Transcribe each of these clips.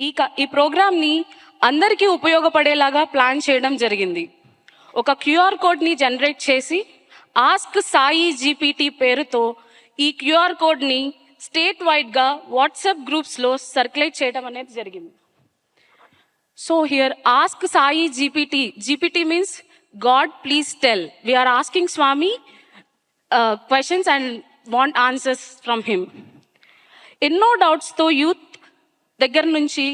ఈ ప్రోగ్రామ్ని అందరికీ ఉపయోగపడేలాగా ప్లాన్ చేయడం జరిగింది. ఒక క్యూఆర్ కోడ్ని జనరేట్ చేసి ఆస్క్ సాయి జీపీటీ పేరుతో ఈ క్యూఆర్ కోడ్ని స్టేట్ వైడ్గా వాట్సాప్ గ్రూప్స్లో సర్క్యులేట్ చేయడం అనేది జరిగింది. So here ask Sai GPT. GPT means God please tell. We are asking Swami questions and want answers from him. ఎన్నో డౌట్స్తో యూత్ దగ్గర నుంచి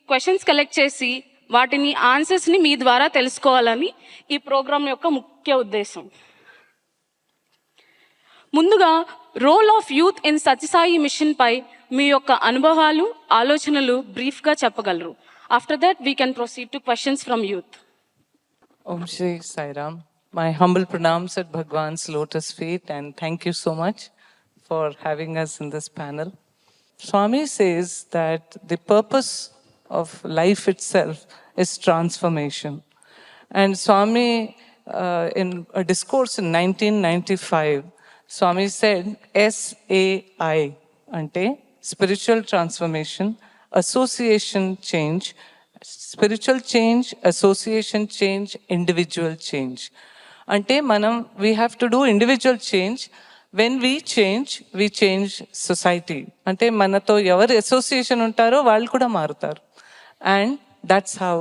క్వశ్చన్స్ కలెక్ట్ చేసి వాటిని ఆన్సర్స్ని మీ ద్వారా తెలుసుకోవాలని ఈ ప్రోగ్రాం యొక్క ముఖ్య ఉద్దేశం. ముందుగా role of youth in Sathya Sai mission పై మీ యొక్క అనుభవాలు, ఆలోచనలు బ్రీఫ్గా చెప్పగలరు. After that we can proceed to questions from youth. Om Shri Sai Ram. My humble pranams at Bhagwan's lotus feet, and thank you so much for having us in this panel. Swami says that the purpose of life itself is transformation. And Swami, in a discourse in 1995, Swami said SAI, ante spiritual transformation, association change, spiritual change, association change, individual change. Ante manam we have to do individual change. When we change society. Ante manato evaru association untaro vallu kuda marutaru, and that's how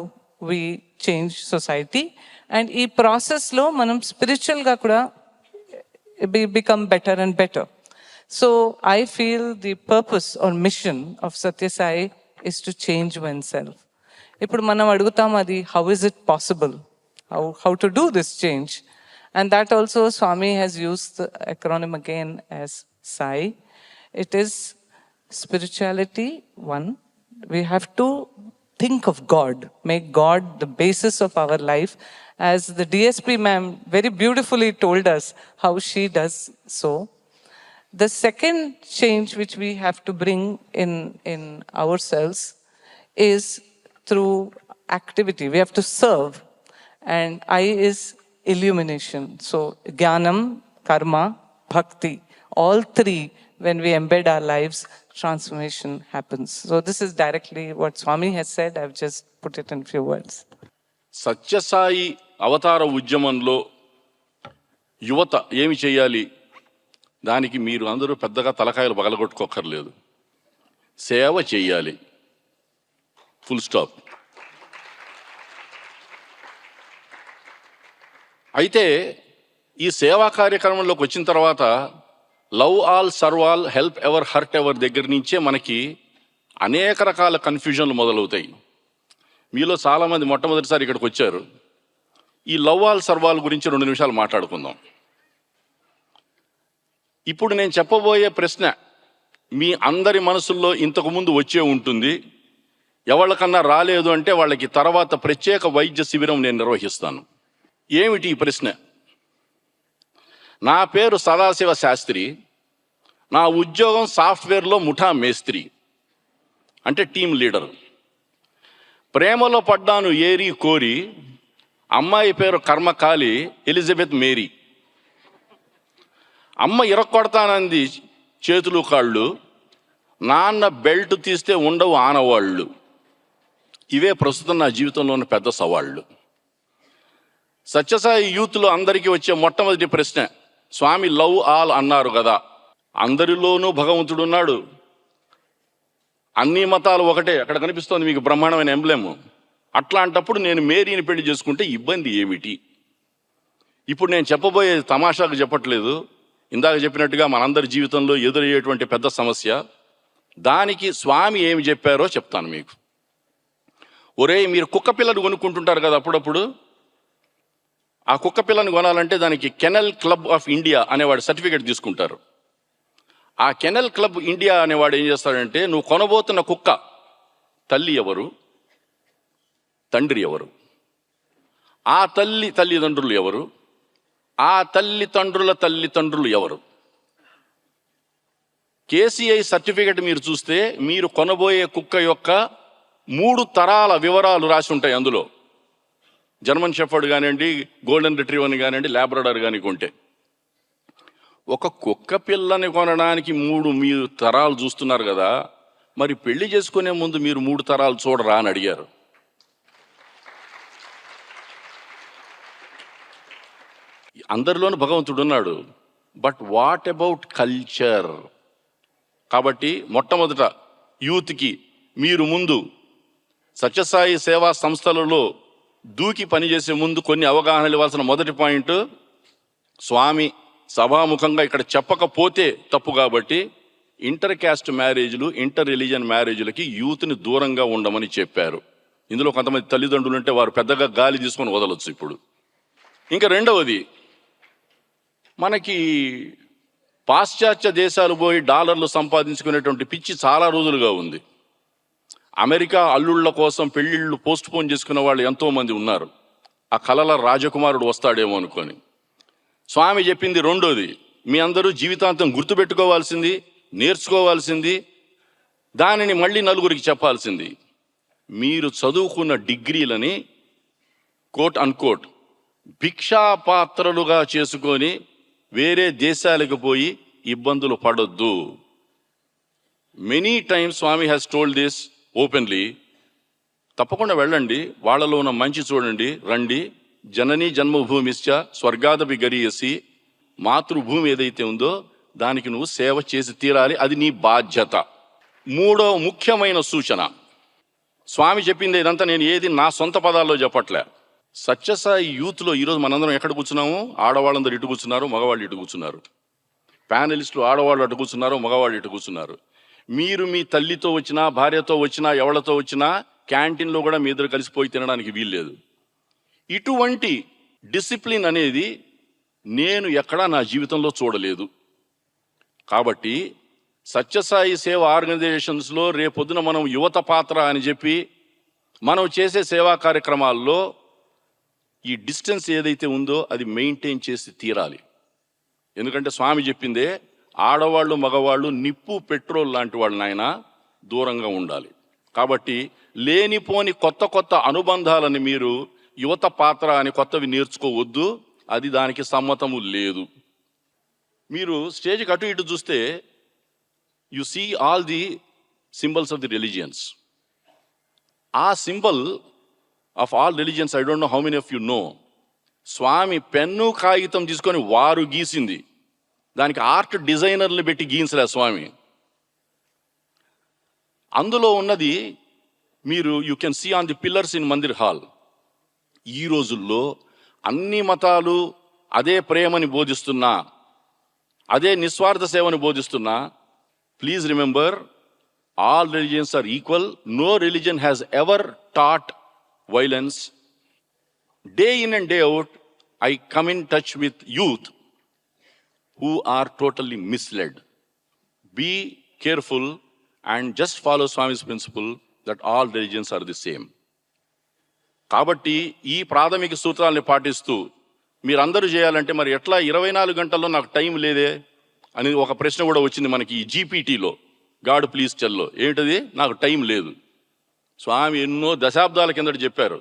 we change society. And ee process lo manam spiritual ga kuda become better and better. So I feel the purpose or mission of Satya Sai is to change oneself. ఇప్పుడు మనం అడుగుతాం అది how is it possible, how to do this change, and that also Swami has used the acronym again as Sai. It is spirituality. One, we have to think of God, make God the basis of our life, as the DSP ma'am very beautifully told us how she does so. The second change which we have to bring in ourselves is through activity. We have to serve, and I is illumination. So Jnanam, Karma, Bhakti, all three, when we embed our lives, transformation happens. So this is directly what Swami has said. I've just put it in few words. Sathya Sai అవతార ఉద్యమంలో యువత ఏమి చేయాలి, దానికి మీరు అందరూ పెద్దగా తలకాయలు పగలగొట్టుకోకర్లేదు. సేవ చేయాలి, ఫుల్ స్టాప్. అయితే ఈ సేవా కార్యక్రమంలోకి వచ్చిన తర్వాత love all, serve all, help ever, hurt ever దగ్గర నుంచే మనకి అనేక రకాల కన్ఫ్యూజన్లు మొదలవుతాయి. మీలో చాలామంది మొట్టమొదటిసారి ఇక్కడికి వచ్చారు. ఈ లవ్ ఆల్, సర్వ్ ఆల్ గురించి 2 నిమిషాలు మాట్లాడుకుందాం. ఇప్పుడు నేను చెప్పబోయే ప్రశ్న మీ అందరి మనసుల్లో ఇంతకుముందు వచ్చే ఉంటుంది. ఎవరికన్నా రాలేదు అంటే వాళ్ళకి తర్వాత ప్రత్యేక వైద్య శిబిరం నేను నిర్వహిస్తాను. ఏమిటి ఈ ప్రశ్న? నా పేరు సదాశివ శాస్త్రి, నా ఉద్యోగం సాఫ్ట్వేర్లో ముఠా మేస్త్రి, అంటే టీం లీడర్. ప్రేమలో పడ్డాను ఏరి కోరి, అమ్మాయి పేరు కర్మకాలి ఎలిజబెత్ మేరీ. అమ్మ ఇరక్కొడతానంది చేతులు కాళ్ళు, నాన్న బెల్ట్ తీస్తే ఉండవు ఆనవాళ్ళు. ఇవే ప్రస్తుతం నా జీవితంలో ఉన్న పెద్ద సవాళ్ళు. సత్యసాయి యూత్లో అందరికీ వచ్చే మొట్టమొదటి ప్రశ్న, స్వామి లవ్ ఆల్ అన్నారు కదా, అందరిలోనూ భగవంతుడు ఉన్నాడు, అన్ని మతాలు ఒకటే, అక్కడ కనిపిస్తోంది మీకు బ్రహ్మాండమైన ఎంబ్లెమ్. అట్లాంటప్పుడు నేను మేరీని పెళ్లి చేసుకుంటే ఇబ్బంది ఏమిటి? ఇప్పుడు నేను చెప్పబోయేది తమాషాకు చెప్పట్లేదు, ఇందాక చెప్పినట్టుగా మనందరి జీవితంలో ఎదురయ్యేటువంటి పెద్ద సమస్య. దానికి స్వామి ఏమి చెప్పారో చెప్తాను మీకు. ఒరే, మీరు కుక్క పిల్లను కొనుక్కుంటుంటారు కదా అప్పుడప్పుడు. ఆ కుక్క పిల్లని కొనాలంటే దానికి కెనల్ క్లబ్ ఆఫ్ ఇండియా అనేవాడు సర్టిఫికేట్ తీసుకుంటారు. ఆ కెనల్ క్లబ్ ఇండియా అనేవాడు ఏం చేస్తాడంటే, నువ్వు కొనబోతున్న కుక్క తల్లి ఎవరు, తండ్రి ఎవరు, ఆ తల్లిదండ్రులు ఎవరు, ఆ తల్లిదండ్రులు ఎవరు. కేసీఐ సర్టిఫికేట్ మీరు చూస్తే మీరు కొనబోయే కుక్క యొక్క 3 తరాల వివరాలు రాసి ఉంటాయి అందులో. జర్మన్ షెఫర్డ్ కానివ్వండి, గోల్డెన్ రిట్రీవర్ కానివ్వండి, లాబ్రడార్ కానీ కొంటే, ఒక కుక్క పిల్లని కొనడానికి 3 మీరు తరాలు చూస్తున్నారు కదా, మరి పెళ్లి చేసుకునే ముందు మీరు 3 తరాలు చూడరా అని అడిగారు. అందరిలోనూ భగవంతుడు ఉన్నాడు, బట్ వాట్ అబౌట్ కల్చర్? కాబట్టి మొట్టమొదట యూత్కి మీరు ముందు సత్యసాయి సేవా సంస్థలలో దూకి పనిచేసే ముందు కొన్ని అవగాహనలు ఇవ్వాల్సిన మొదటి పాయింట్, స్వామి సభాముఖంగా ఇక్కడ చెప్పకపోతే తప్పు కాబట్టి ఇంటర్ క్యాస్ట్ మ్యారేజ్లు, ఇంటర్ రిలీజియన్ మ్యారేజ్లకి యూత్ని దూరంగా ఉండమని చెప్పారు. ఇందులో కొంతమంది తల్లిదండ్రులు ఉంటే వారు పెద్దగా గాలి తీసుకొని వదలొచ్చు ఇప్పుడు. ఇంకా రెండవది, మనకి పాశ్చాత్య దేశాలు పోయి డాలర్లు సంపాదించుకునేటువంటి పిచ్చి చాలా రోజులుగా ఉంది. అమెరికా అల్లుళ్ళ కోసం పెళ్ళిళ్ళు పోస్ట్పోన్ చేసుకున్న వాళ్ళు ఎంతోమంది ఉన్నారు. ఆ కలల రాజకుమారుడు వస్తాడేమో అనుకొని. స్వామి చెప్పింది రెండోది, మీ అందరూ జీవితాంతం గుర్తుపెట్టుకోవాల్సింది, నేర్చుకోవాల్సింది, దానిని మళ్ళీ నలుగురికి చెప్పాల్సింది, మీరు చదువుకున్న డిగ్రీలని కోట్ అన్కోట్ భిక్షాపాత్రలుగా చేసుకొని వేరే దేశాలకు పోయి ఇబ్బందులు పడొద్దు. Many times Swami has told this openly. తప్పకుండా వెళ్ళండి, వాళ్ళలో ఉన్న మంచి చూడండి, రండి. జననీ జన్మభూమిశ్చ స్వర్గాదపి గరీయసి. మాతృభూమి ఏదైతే ఉందో దానికి నువ్వు సేవ చేసి తీరాలి, అది నీ బాధ్యత. మూడో ముఖ్యమైన సూచన, స్వామి చెప్పింది ఇదంతా నేను ఏది నా సొంత పదాల్లో చెప్పట్లే. సత్యసాయి యూత్లో ఈరోజు మనందరం ఎక్కడ కూర్చున్నాము? ఆడవాళ్ళందరూ ఇటు కూర్చున్నారు, మగవాళ్ళు ఇటు కూర్చున్నారు. ప్యానలిస్టులు ఆడవాళ్ళు అటు కూర్చున్నారు, మగవాళ్ళు ఇటు కూర్చున్నారు. మీరు మీ తల్లితో వచ్చినా, భార్యతో వచ్చినా, ఎవరితో వచ్చినా క్యాంటీన్లో కూడా మీ ఇద్దరు కలిసిపోయి తినడానికి వీల్లేదు. ఇటువంటి డిసిప్లిన్ అనేది నేను ఎక్కడా నా జీవితంలో చూడలేదు. కాబట్టి సత్యసాయి సేవ ఆర్గనైజేషన్స్లో రేపొద్దున మనం యువత పాత్ర అని చెప్పి మనం చేసే సేవా కార్యక్రమాల్లో ఈ డిస్టెన్స్ ఏదైతే ఉందో అది మెయింటైన్ చేసి తీరాలి. ఎందుకంటే స్వామి చెప్పిందే, ఆడవాళ్ళు మగవాళ్ళు నిప్పు పెట్రోల్ లాంటి వాళ్ళు నాయన, దూరంగా ఉండాలి. కాబట్టి లేనిపోని కొత్త కొత్త అనుబంధాలని మీరు యువత పాత్ర అని కొత్తవి నేర్చుకోవద్దు, అది దానికి సమ్మతము లేదు. మీరు స్టేజ్కి అటు ఇటు చూస్తే you see all the symbols of the religions. ఆ symbol of all religions, I don't know how many of you know, Swami pen కాగితం తీసుకొని వారు గీసింది. దానికి ఆర్ట్ డిజైనర్లు పెట్టి గీయించలే స్వామి. అందులో ఉన్నది మీరు you can see on the pillars in mandir hall. ఈ రోజుల్లో అన్ని మతాలు అదే ప్రేమని బోధిస్తున్నా, అదే నిస్వార్థ సేవని బోధిస్తున్నా, please remember, all religions are equal. No religion has ever taught violence. Day in and day out, I come in touch with youth who are totally misled. Be careful and just follow Swami's principle that all religions are the same. కాబట్టి ఈ ప్రాథమిక సూత్రాలను పాటిస్తూ మీరందరూ చేయాలంటే మరి ఎట్లా 24 గంటల్లో నాకు టైం లేదే అని ఒక ప్రశ్న కూడా వచ్చింది మనకి ఈ జీపీటీలో, గాడ్ ప్లీజ్ టెల్లో. ఏంటది? నాకు టైం లేదు. స్వామి ఎన్నో దశాబ్దాల కిందట చెప్పారు,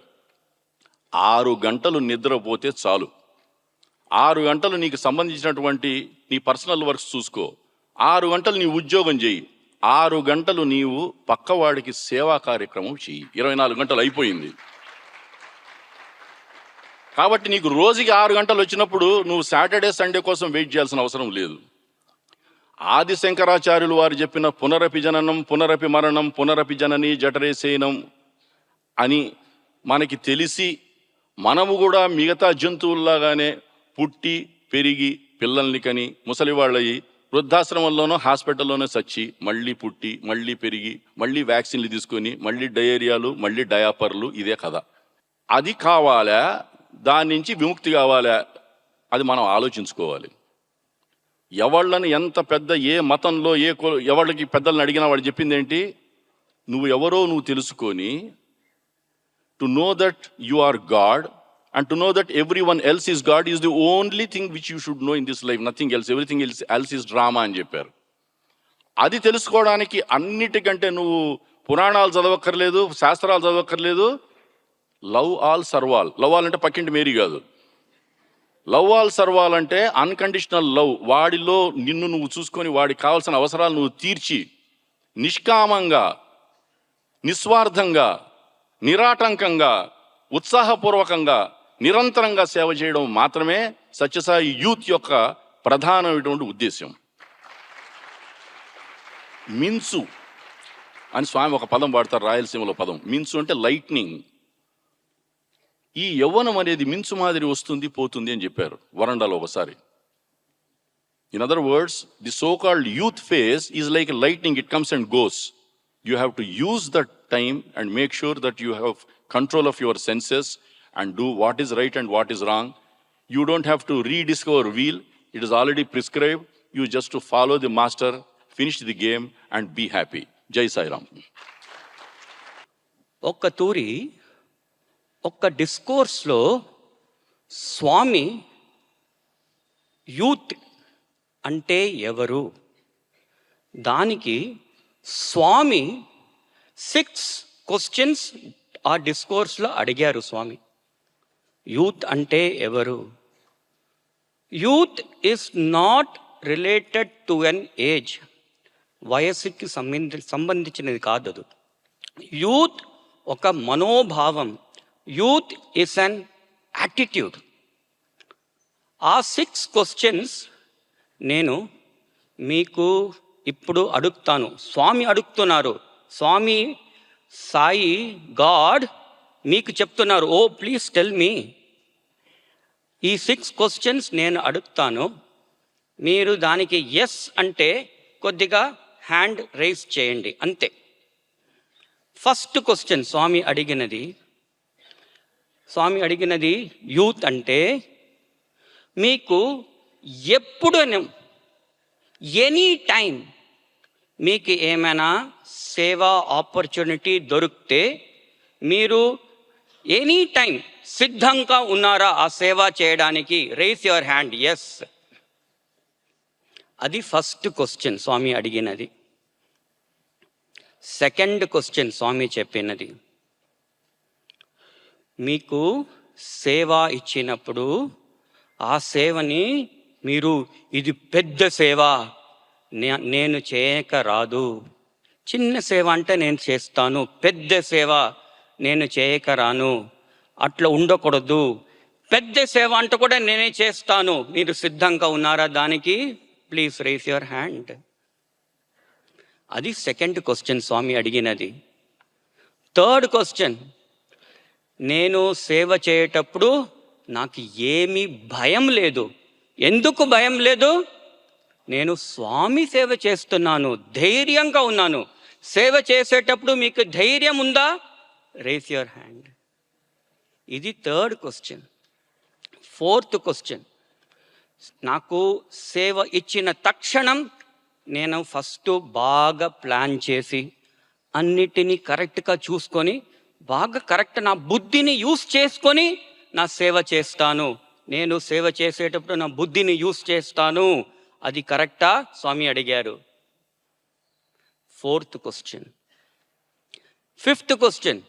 6 గంటలు నిద్రపోతే చాలు. 6 గంటలు నీకు సంబంధించినటువంటి నీ పర్సనల్ వర్క్స్ చూసుకో. 6 గంటలు నీ ఉద్యోగం చేయి. 6 గంటలు నీవు పక్కవాడికి సేవా కార్యక్రమం చెయ్యి. 24 గంటలు అయిపోయింది. కాబట్టి నీకు రోజుకి 6 గంటలు వచ్చినప్పుడు నువ్వు సాటర్డే సండే కోసం వెయిట్ చేయాల్సిన అవసరం లేదు. ఆది శంకరాచార్యులు వారు చెప్పిన పునరపి జననం, పునరపి మరణం, పునరపి జనని జఠరే శయనం అని మనకి తెలిసి మనము కూడా మిగతా జంతువుల్లాగానే పుట్టి పెరిగి పిల్లల్ని కని ముసలివాళ్ళయి వృద్ధాశ్రమంలోనో హాస్పిటల్లోనో చచ్చి మళ్ళీ పుట్టి మళ్ళీ పెరిగి మళ్ళీ వ్యాక్సిన్లు తీసుకొని మళ్ళీ డయేరియాలు మళ్ళీ డయాపర్లు, ఇదే కదా. అది కావాలా? దాని నుంచి విముక్తి కావాలా? అది మనం ఆలోచించుకోవాలి. ఎవళ్ళని ఎంత పెద్ద ఏ మతంలో ఎవరికి పెద్దలను అడిగినా వాడు చెప్పింది ఏంటి? నువ్వు ఎవరో నువ్వు తెలుసుకొని, to know that you are God and to know that everyone else is God is the only thing which you should know in this life. Nothing else, everything else is drama అని చెప్పారు. అది తెలుసుకోవడానికి అన్నిటికంటే నువ్వు పురాణాలు చదవక్కర్లేదు, శాస్త్రాలు చదవక్కర్లేదు. Love all serve. Love all అంటే పక్కింటి మేరీ కాదు. లవ్ ఆల్ సర్వాలంటే అన్కండిషనల్ లవ్. వాడిలో నిన్ను నువ్వు చూసుకొని వాడికి కావాల్సిన అవసరాలు నువ్వు తీర్చి నిష్కామంగా, నిస్వార్థంగా, నిరాటంకంగా, ఉత్సాహపూర్వకంగా, నిరంతరంగా సేవ చేయడం మాత్రమే సత్యసాయి యూత్ యొక్క ప్రధానమైనటువంటి ఉద్దేశం. మిన్సు అని స్వామి ఒక పదం వాడతారు, రాయలసీమలో పదం. మిన్సు అంటే లైట్నింగ్. ఈ యవ్వనం అనేది మిన్సు మాదిరి వస్తుంది పోతుంది అని చెప్పారు వరండాలో ఒకసారి. In other words, the so-called youth phase is like lightning, it comes and goes. You have to use that time and make sure that you have control of your senses and do what is right and what is wrong. You don't have to rediscover wheel, it is already prescribed. You just to follow the master, finish the game and be happy. Jai Sai Ram. ఒక్క తూరి ఒక్క డిస్కోర్స్లో స్వామి youth అంటే ఎవరు దానికి స్వామి 6 questions ఆ డిస్కోర్స్లో అడిగారు. స్వామి youth అంటే ఎవరు? Youth is not related to an age, వయస్సుకి సంబంధించినది కాదు అది. యూత్ ఒక మనోభావం, యూత్ ఇస్ అన్ యాటిట్యూడ్. ఆ 6 క్వశ్చన్స్ నేను మీకు ఇప్పుడు అడుగుతాను. స్వామి అడుగుతున్నారు, స్వామి సాయి గాడ్ మీకు చెప్తున్నారు, ఓ ప్లీజ్ టెల్ మీ. ఈ 6 క్వశ్చన్స్ నేను అడుగుతాను, మీరు దానికి ఎస్ అంటే కొద్దిగా హ్యాండ్ రైజ్ చేయండి అంతే. ఫస్ట్ క్వశ్చన్ స్వామి అడిగినది యూత్ అంటే మీకు ఎప్పుడు ఎనీ టైం మీకు ఏమైనా సేవా ఆపర్చునిటీ దొరికితే మీరు ఎనీ టైం సిద్ధంగా ఉన్నారా ఆ సేవ చేయడానికి? Raise your hand, yes. అది ఫస్ట్ క్వశ్చన్ స్వామి అడిగినది. సెకండ్ క్వశ్చన్ స్వామి చెప్పినది, మీకు సేవ ఇచ్చినప్పుడు ఆ సేవని మీరు ఇది పెద్ద సేవ నేను చేయక రాదు, చిన్న సేవ అంటే నేను చేస్తాను, పెద్ద సేవ నేను చేయక రాను, అట్లా ఉండకూడదు. పెద్ద సేవ అంటే కూడా నేనే చేస్తాను, మీరు సిద్ధంగా ఉన్నారా దానికి? Please raise your hand. అది సెకండ్ క్వశ్చన్ స్వామి అడిగినది. థర్డ్ క్వశ్చన్, నేను సేవ చేయటప్పుడు నాకు ఏమీ భయం లేదు. ఎందుకు భయం లేదు? నేను స్వామి సేవ చేస్తున్నాను, ధైర్యంగా ఉన్నాను. సేవ చేసేటప్పుడు మీకు ధైర్యం ఉందా? Raise your hand. ఇది థర్డ్ క్వశ్చన్. ఫోర్త్ క్వశ్చన్, నాకు సేవ ఇచ్చిన తక్షణం నేను ఫస్ట్ బాగా ప్లాన్ చేసి అన్నిటినీ కరెక్ట్గా చూసుకొని బాగా కరెక్ట్ నా బుద్ధిని యూస్ చేసుకొని నా సేవ చేస్తాను. నేను సేవ చేసేటప్పుడు నా బుద్ధిని యూస్ చేస్తాను, అది కరెక్టా? స్వామి అడిగారు. Fourth question. ఫిఫ్త్ క్వశ్చన్,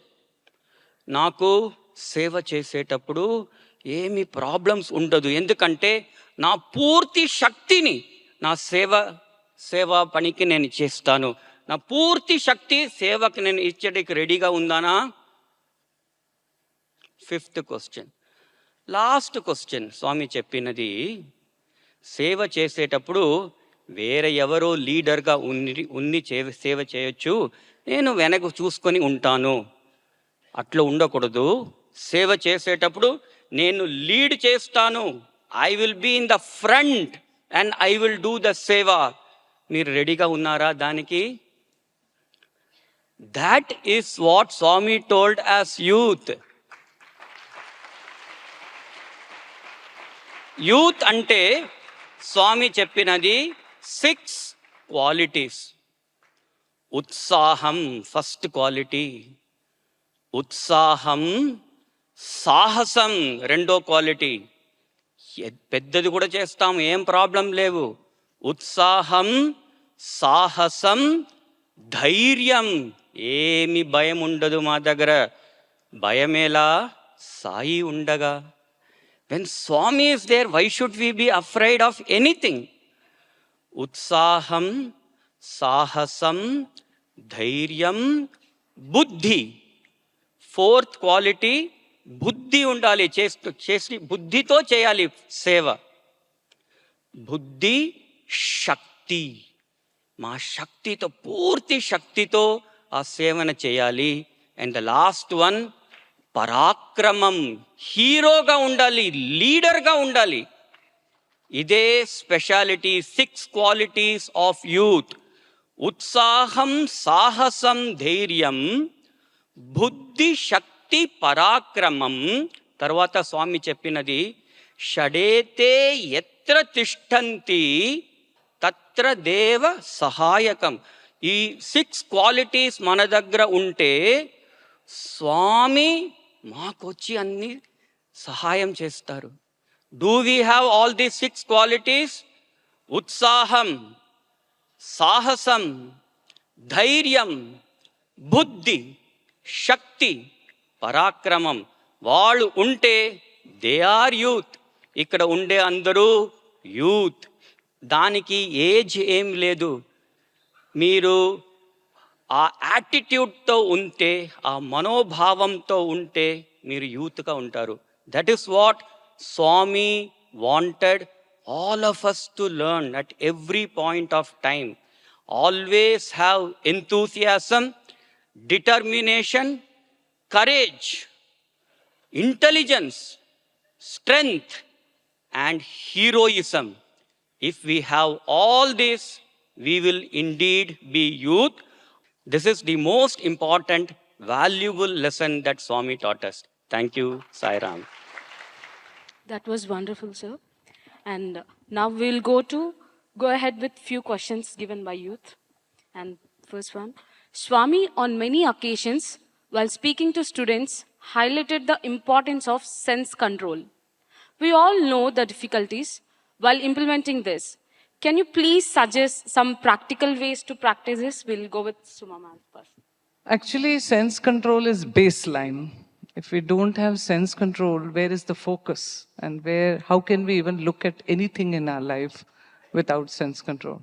నాకు సేవ చేసేటప్పుడు ఏమి ప్రాబ్లమ్స్ ఉండదు, ఎందుకంటే నా పూర్తి శక్తిని నా సేవ పనికి నేను చేస్తాను. నా పూర్తి శక్తి సేవకి నేను ఇచ్చడానికి రెడీగా ఉందానా? Fifth question. Last question Swami చెప్పినది, సేవ చేసేటప్పుడు వేరే ఎవరో లీడర్గా ఉన్ని సేవ చేయొచ్చు, నేను వెనక చూసుకొని ఉంటాను, అట్లా ఉండకూడదు. సేవ చేసేటప్పుడు నేను లీడ్ చేస్తాను, I will be in the front and I will do the seva. మీరు రెడీగా ఉన్నారా దానికి? That is what Swami told us youth. Youth అంటే స్వామి చెప్పినది 6 క్వాలిటీస్. ఉత్సాహం ఫస్ట్ క్వాలిటీ, ఉత్సాహం. సాహసం రెండో క్వాలిటీ, పెద్దది కూడా చేస్తాం, ఏం ప్రాబ్లం లేవు. ఉత్సాహం, సాహసం, ధైర్యం. ఏమి భయం ఉండదు మా దగ్గర. భయమేలా? సాయి ఉండగా. When Swami is there, why should we be afraid of anything? ఉత్సాహం, సాహసం, ధైర్యం, బుద్ధి. ఫోర్త్ క్వాలిటీ బుద్ధి ఉండాలి. చేసి బుద్ధితో చేయాలి సేవ. బుద్ధి, శక్తి. మా శక్తితో, పూర్తి శక్తితో ఆ సేవన చేయాలి. అండ్ ద లాస్ట్ వన్, పరాక్రమం. హీరోగా ఉండాలి, లీడర్గా ఉండాలి. ఇదే స్పెషాలిటీ, 6 క్వాలిటీస్ ఆఫ్ యూత్. ఉత్సాహం, సాహసం, ధైర్యం, బుద్ధి, శక్తి, పరాక్రమం. తర్వాత స్వామి చెప్పినది, షడేతే ఎత్ర తిష్టంతి తత్ర దేవ సహాయకం. ఈ 6 క్వాలిటీస్ మన దగ్గర ఉంటే స్వామి మాకొచ్చి అన్ని సహాయం చేస్తారు. Do we have all these 6 qualities? ఉత్సాహం, సాహసం, ధైర్యం, బుద్ధి, శక్తి, పరాక్రమం. వాళ్ళు ఉంటే దే ఆర్ యూత్. ఇక్కడ ఉండే అందరూ యూత్. దానికి ఏజ్ ఏం లేదు. మీరు ఆ యాటిట్యూడ్తో ఉంటే, ఆ మనోభావంతో ఉంటే మీరు యూత్గా ఉంటారు. That is what Swami wanted all of us to learn at every point of time. Always have enthusiasm, determination, courage, intelligence, strength, and heroism. If we have all this, we will indeed be youth. This is the most important, valuable lesson that Swami taught us. Thank you, Sai Ram. That was wonderful, sir. And now we'll go ahead with few questions given by youth. And first one, Swami on many occasions while speaking to students highlighted the importance of sense control. We all know the difficulties while implementing this. Can you please suggest some practical ways to practice this? We'll go with Suma ma'am first. Actually, sense control is baseline. If we don't have sense control, where is the focus? And how can we even look at anything in our life without sense control?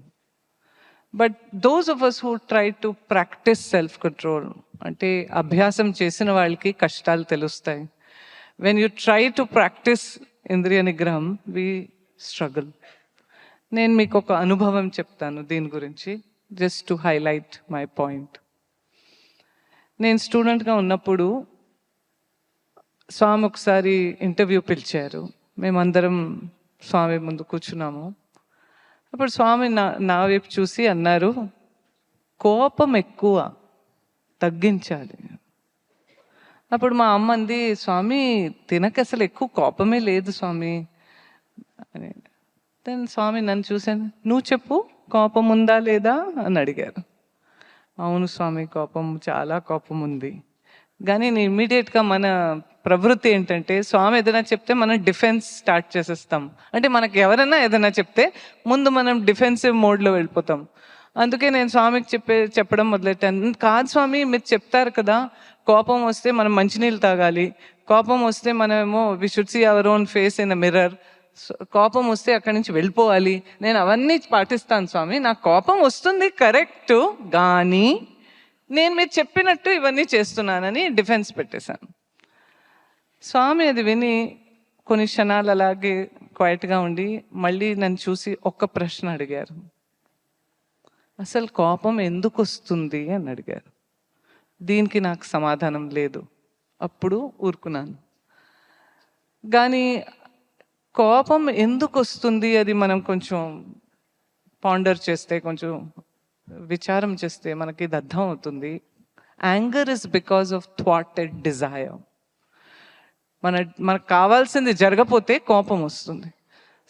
But those of us who try to practice self-control, ante abhyasam chesina valliki kashtalu telustayi. When you try to practice indriya nigraham, we struggle. నేను మీకు ఒక అనుభవం చెప్తాను దీని గురించి, just to highlight my point. నేను స్టూడెంట్గా ఉన్నప్పుడు స్వామి ఒకసారి ఇంటర్వ్యూ పిలిచారు. మేమందరం స్వామి ముందు కూర్చున్నాము. అప్పుడు స్వామి నా వైపు చూసి అన్నారు, కోపం ఎక్కువ, తగ్గించాలి. అప్పుడు మా అమ్మ అంది, స్వామి తినక అసలు ఎక్కువ కోపమే లేదు స్వామి అని. దెన్ స్వామి నన్ను చూశాను, నువ్వు చెప్పు కోపం ఉందా లేదా అని అడిగారు. అవును స్వామి, కోపం, చాలా కోపం ఉంది. కానీ నేను ఇమ్మీడియట్గా మన ప్రవృత్తి ఏంటంటే, స్వామి ఏదైనా చెప్తే మనం డిఫెన్స్ స్టార్ట్ చేసేస్తాం. అంటే మనకి ఎవరైనా ఏదైనా చెప్తే ముందు మనం డిఫెన్సివ్ మోడ్లో వెళ్ళిపోతాం. అందుకే నేను స్వామికి చెప్పడం మొదలెట్టాను, కాదు స్వామి మీరు చెప్తారు కదా కోపం వస్తే మనం మంచినీళ్ళు తాగాలి, కోపం వస్తే మనమేమో we should see our own face in a mirror, కోపం వస్తే అక్కడి నుంచి వెళ్ళిపోవాలి. నేను అవన్నీ పాటిస్తాను స్వామి, నాకు కోపం వస్తుంది కరెక్ట్, కానీ నేను మీరు చెప్పినట్టు ఇవన్నీ చేస్తున్నానని డిఫెన్స్ పెట్టేశాను. స్వామి అది విని కొన్ని క్షణాలు అలాగే క్వైట్గా ఉండి మళ్ళీ నన్ను చూసి ఒక్క ప్రశ్న అడిగారు, అసలు కోపం ఎందుకు వస్తుంది అని అడిగారు. దీనికి నాకు సమాధానం లేదు. అప్పుడు ఊరుకున్నాను. కానీ కోపం ఎందుకు వస్తుంది అది మనం కొంచెం పాండర్ చేస్తే, కొంచెం విచారం చేస్తే మనకి ఇది అర్థం అవుతుంది. యాంగర్ ఇస్ బికాస్ ఆఫ్ థ్వాటెడ్ డిజైర్. మనకు కావాల్సింది జరగపోతే కోపం వస్తుంది.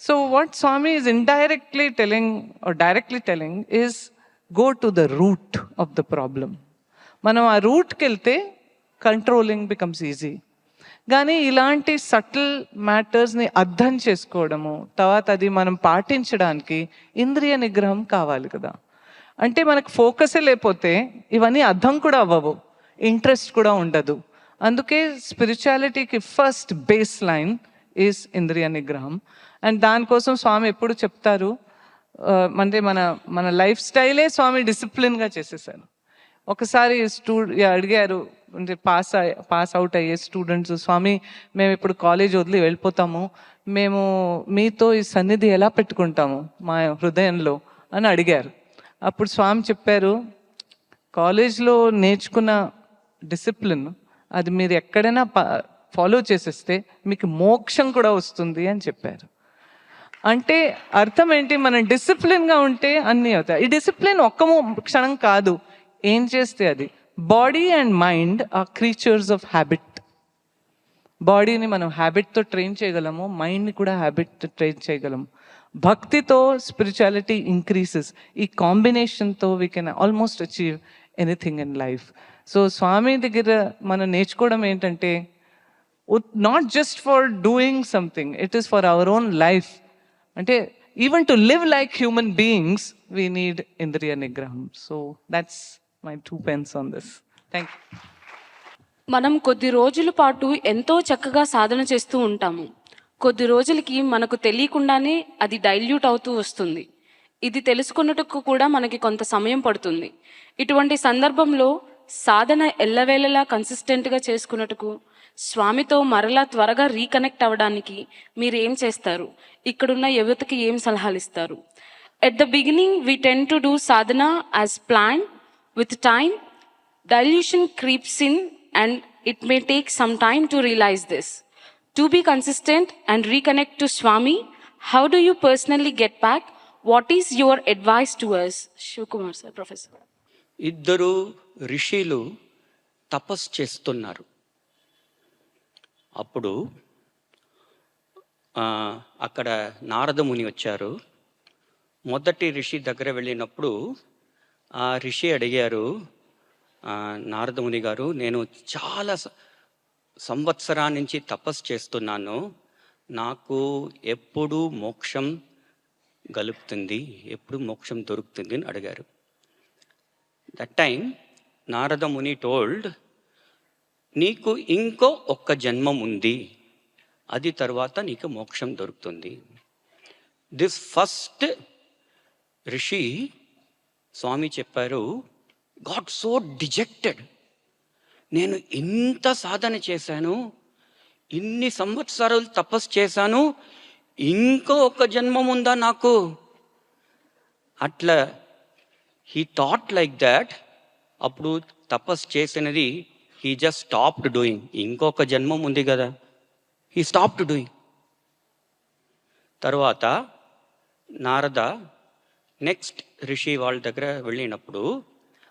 So what Swami is indirectly telling or directly telling is go to the root of the problem. మనం ఆ రూట్కి వెళ్తే కంట్రోలింగ్ బికమ్స్ ఈజీ. కానీ ఇలాంటి సటిల్ మ్యాటర్స్ని అర్థం చేసుకోవడము, తర్వాత అది మనం పాటించడానికి ఇంద్రియ నిగ్రహం కావాలి కదా. అంటే మనకు ఫోకసే లేకపోతే ఇవన్నీ అర్థం కూడా అవ్వవు, ఇంట్రెస్ట్ కూడా ఉండదు. అందుకే స్పిరిచువాలిటీకి ఫస్ట్ బేస్ లైన్ ఈజ్ ఇంద్రియ నిగ్రహం. అండ్ దానికోసం స్వామి ఎప్పుడు చెప్తారు, అంటే మన లైఫ్ స్టైలే స్వామి డిసిప్లిన్గా చేసేసారు. ఒకసారి అడిగారు, అంటే పాస్ అవుట్ అయ్యే స్టూడెంట్స్, స్వామి మేము ఇప్పుడు కాలేజ్ వదిలి వెళ్ళిపోతాము, మేము మీతో ఈ సన్నిధి ఎలా పెట్టుకుంటాము మా హృదయంలో అని అడిగారు. అప్పుడు స్వామి చెప్పారు, కాలేజ్లో నేర్చుకున్న డిసిప్లిన్ అది మీరు ఎక్కడైనా ఫాలో చేసేస్తే మీకు మోక్షం కూడా వస్తుంది అని చెప్పారు. అంటే అర్థం ఏంటి, మనం డిసిప్లిన్గా ఉంటే అన్నీ అవుతాయి. ఈ డిసిప్లిన్ ఒక్క క్షణం కాదు, ఏం చేస్తే అది. Body and mind are creatures of habit. బాడీని మనం హ్యాబిట్తో ట్రైన్ చేయగలము, మైండ్ని కూడా హ్యాబిట్ ట్రైన్ చేయగలము. భక్తితో స్పిరిచువాలిటీ ఇంక్రీసెస్. ఈ కాంబినేషన్తో we can almost achieve anything in life. So Swami దగ్గర మనం నేర్చుకోవడం ఏంటంటే, not just for doing something, it is for our own life. అంటే even to live like human beings we need ఇంద్రియ నిగ్రహం. So that's my 2 pence on this. Thank you. మనం కొద్ది రోజుల పాటు ఎంతో చక్కగా సాధన చేస్తూ ఉంటాము. కొద్ది రోజులకి మనకు తెలియకుండానే అది డైల్యూట్ అవుతూ వస్తుంది. ఇది తెలుసుకున్నట్టుకు కూడా మనకి కొంత సమయం పడుతుంది. ఇటువంటి సందర్భంలో సాధన ఎల్లవేళలా కన్సిస్టెంట్గా చేసుకున్నట్టుకు, స్వామితో మరలా త్వరగా రీకనెక్ట్ అవ్వడానికి మీరు ఏం చేస్తారు? ఇక్కడున్న యువతకి ఏం సలహాలు ఇస్తారు? At the beginning we tend to do Sadhana as plan. With time dilution creeps in and it may take some time to realize this. To be consistent and reconnect to Swami, how do you personally get back? What is your advice to us? Shivkumar sir, professor. ఇద్దరు ఋషులు తపస్సు చేస్తున్నారు. అప్పుడు అక్కడ నారద ముని వచ్చారు. మొదటి ఋషి దగ్గర వెళ్ళినప్పుడు ఆ ఋషి అడిగారు, నారద ముని గారు, నేను చాలా సంవత్సరాల నుంచి తపస్సు చేస్తున్నాను, నాకు ఎప్పుడు మోక్షం గలుపుతుంది, ఎప్పుడు మోక్షం దొరుకుతుంది అని అడిగారు. That time Narada Muni told, నీకు ఇంకో ఒక్క జన్మం ఉంది, అది తర్వాత నీకు మోక్షం దొరుకుతుంది. దిస్ ఫస్ట్ ఋషి స్వామి చెప్పారు, గాట్ సో డిజెక్టెడ్. నేను ఇంత సాధన చేశాను, ఇన్ని సంవత్సరాలు తపస్సు చేశాను, ఇంకో ఒక జన్మం ఉందా నాకు? అట్లా హీ థాట్ లైక్ దాట్. అప్పుడు తపస్సు చేసినది హీ జస్ట్ స్టాప్డ్ డూయింగ్. ఇంకొక జన్మం ఉంది కదా, హీ స్టాప్డ్ డూయింగ్. తర్వాత నారద నెక్స్ట్ ఋషి వాళ్ళ దగ్గర వెళ్ళినప్పుడు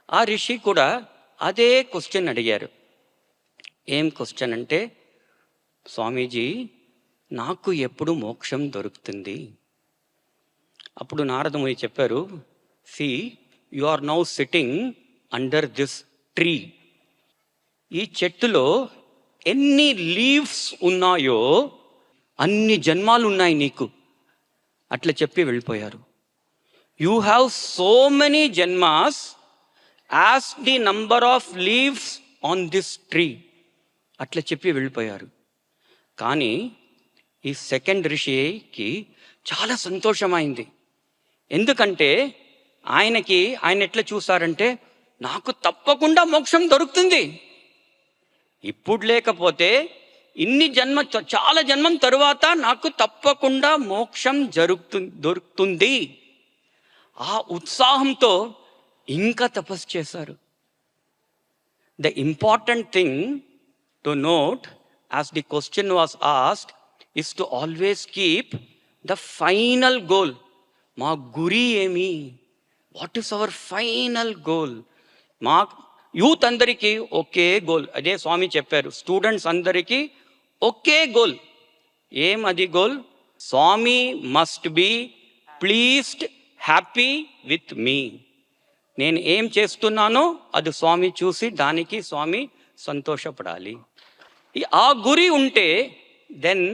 ఆ ఋషి కూడా అదే క్వశ్చన్ అడిగారు. ఏం క్వశ్చన్ అంటే, స్వామీజీ నాకు ఎప్పుడు మోక్షం దొరుకుతుంది? అప్పుడు నారదముని చెప్పారు, see you are now sitting under this tree. ఈ చెట్టులో ఎన్ని లీవ్స్ ఉన్నాయో అన్ని జన్మాలు ఉన్నాయి నీకు. అట్లా చెప్పి వెళ్ళిపోయారు. యూ హ్యావ్ సో మెనీ జన్మాస్ as the number of leaves on this tree. అట్లా చెప్పి వెళ్ళిపోయారు. కానీ ఈ సెకండ్ ఋషికి చాలా సంతోషమైంది. ఎందుకంటే ఆయన ఎట్లా చూసారంటే, నాకు తప్పకుండా మోక్షం దొరుకుతుంది, ఇప్పుడు లేకపోతే చాలా జన్మం తరువాత నాకు తప్పకుండా మోక్షం దొరుకుతుంది. ఆ ఉత్సాహంతో ఇంకా తపస్సు చేశారు. The important thing to note, as the question was asked, is to always keep the final goal. మా గురి ఏమి? What is our final goal? మా యూత్ అందరికీ ఒకే గోల్. అదే స్వామి చెప్పారు, స్టూడెంట్స్ అందరికీ ఒకే గోల్. ఏం అది goal? Swami must be pleased, happy with me. నేను ఏం చేస్తున్నానో అది స్వామి చూసి దానికి స్వామి సంతోషపడాలి. ఆ గురి ఉంటే then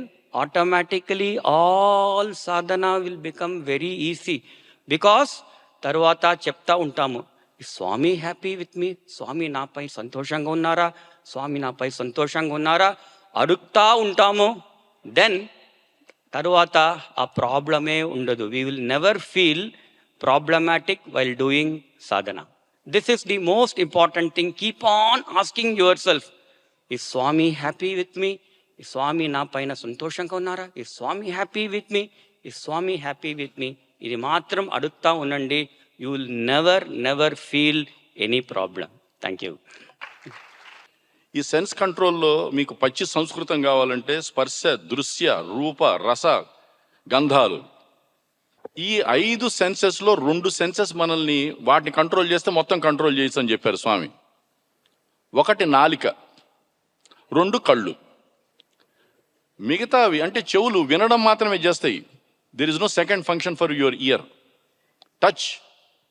automatically all sadhana will become very easy. Because తర్వాత చెప్తా ఉంటాము, స్వామి హ్యాపీ విత్ మీ, స్వామి నాపై సంతోషంగా ఉన్నారా, స్వామి నాపై సంతోషంగా ఉన్నారా అడుగుతా ఉంటాము. దెన్ తర్వాత ఆ ప్రాబ్లమే ఉండదు. We will never feel problematic while doing sadhana. This is the most important thing. Keep on asking yourself, is Swami happy with me? Is Swami na paina santoshanga unnara? Is Swami happy with me? Is Swami happy with me? Idi matram adutta unandi. You will never feel any problem. Thank you. ఈ sense కంట్రోల్లో మీకు పచ్చి సంస్కృతం కావాలంటే స్పర్శ, దృశ్య, రూప, రస, గంధాలు, ఈ 5 సెన్సెస్లో 2 సెన్సెస్ మనల్ని వాటిని కంట్రోల్ చేస్తే మొత్తం కంట్రోల్ చేయొచ్చు అని చెప్పారు స్వామి. ఒకటి నాలిక, 2 కళ్ళు. మిగతావి అంటే చెవులు వినడం మాత్రమే చేస్తాయి. There is no second function for your ear. Touch,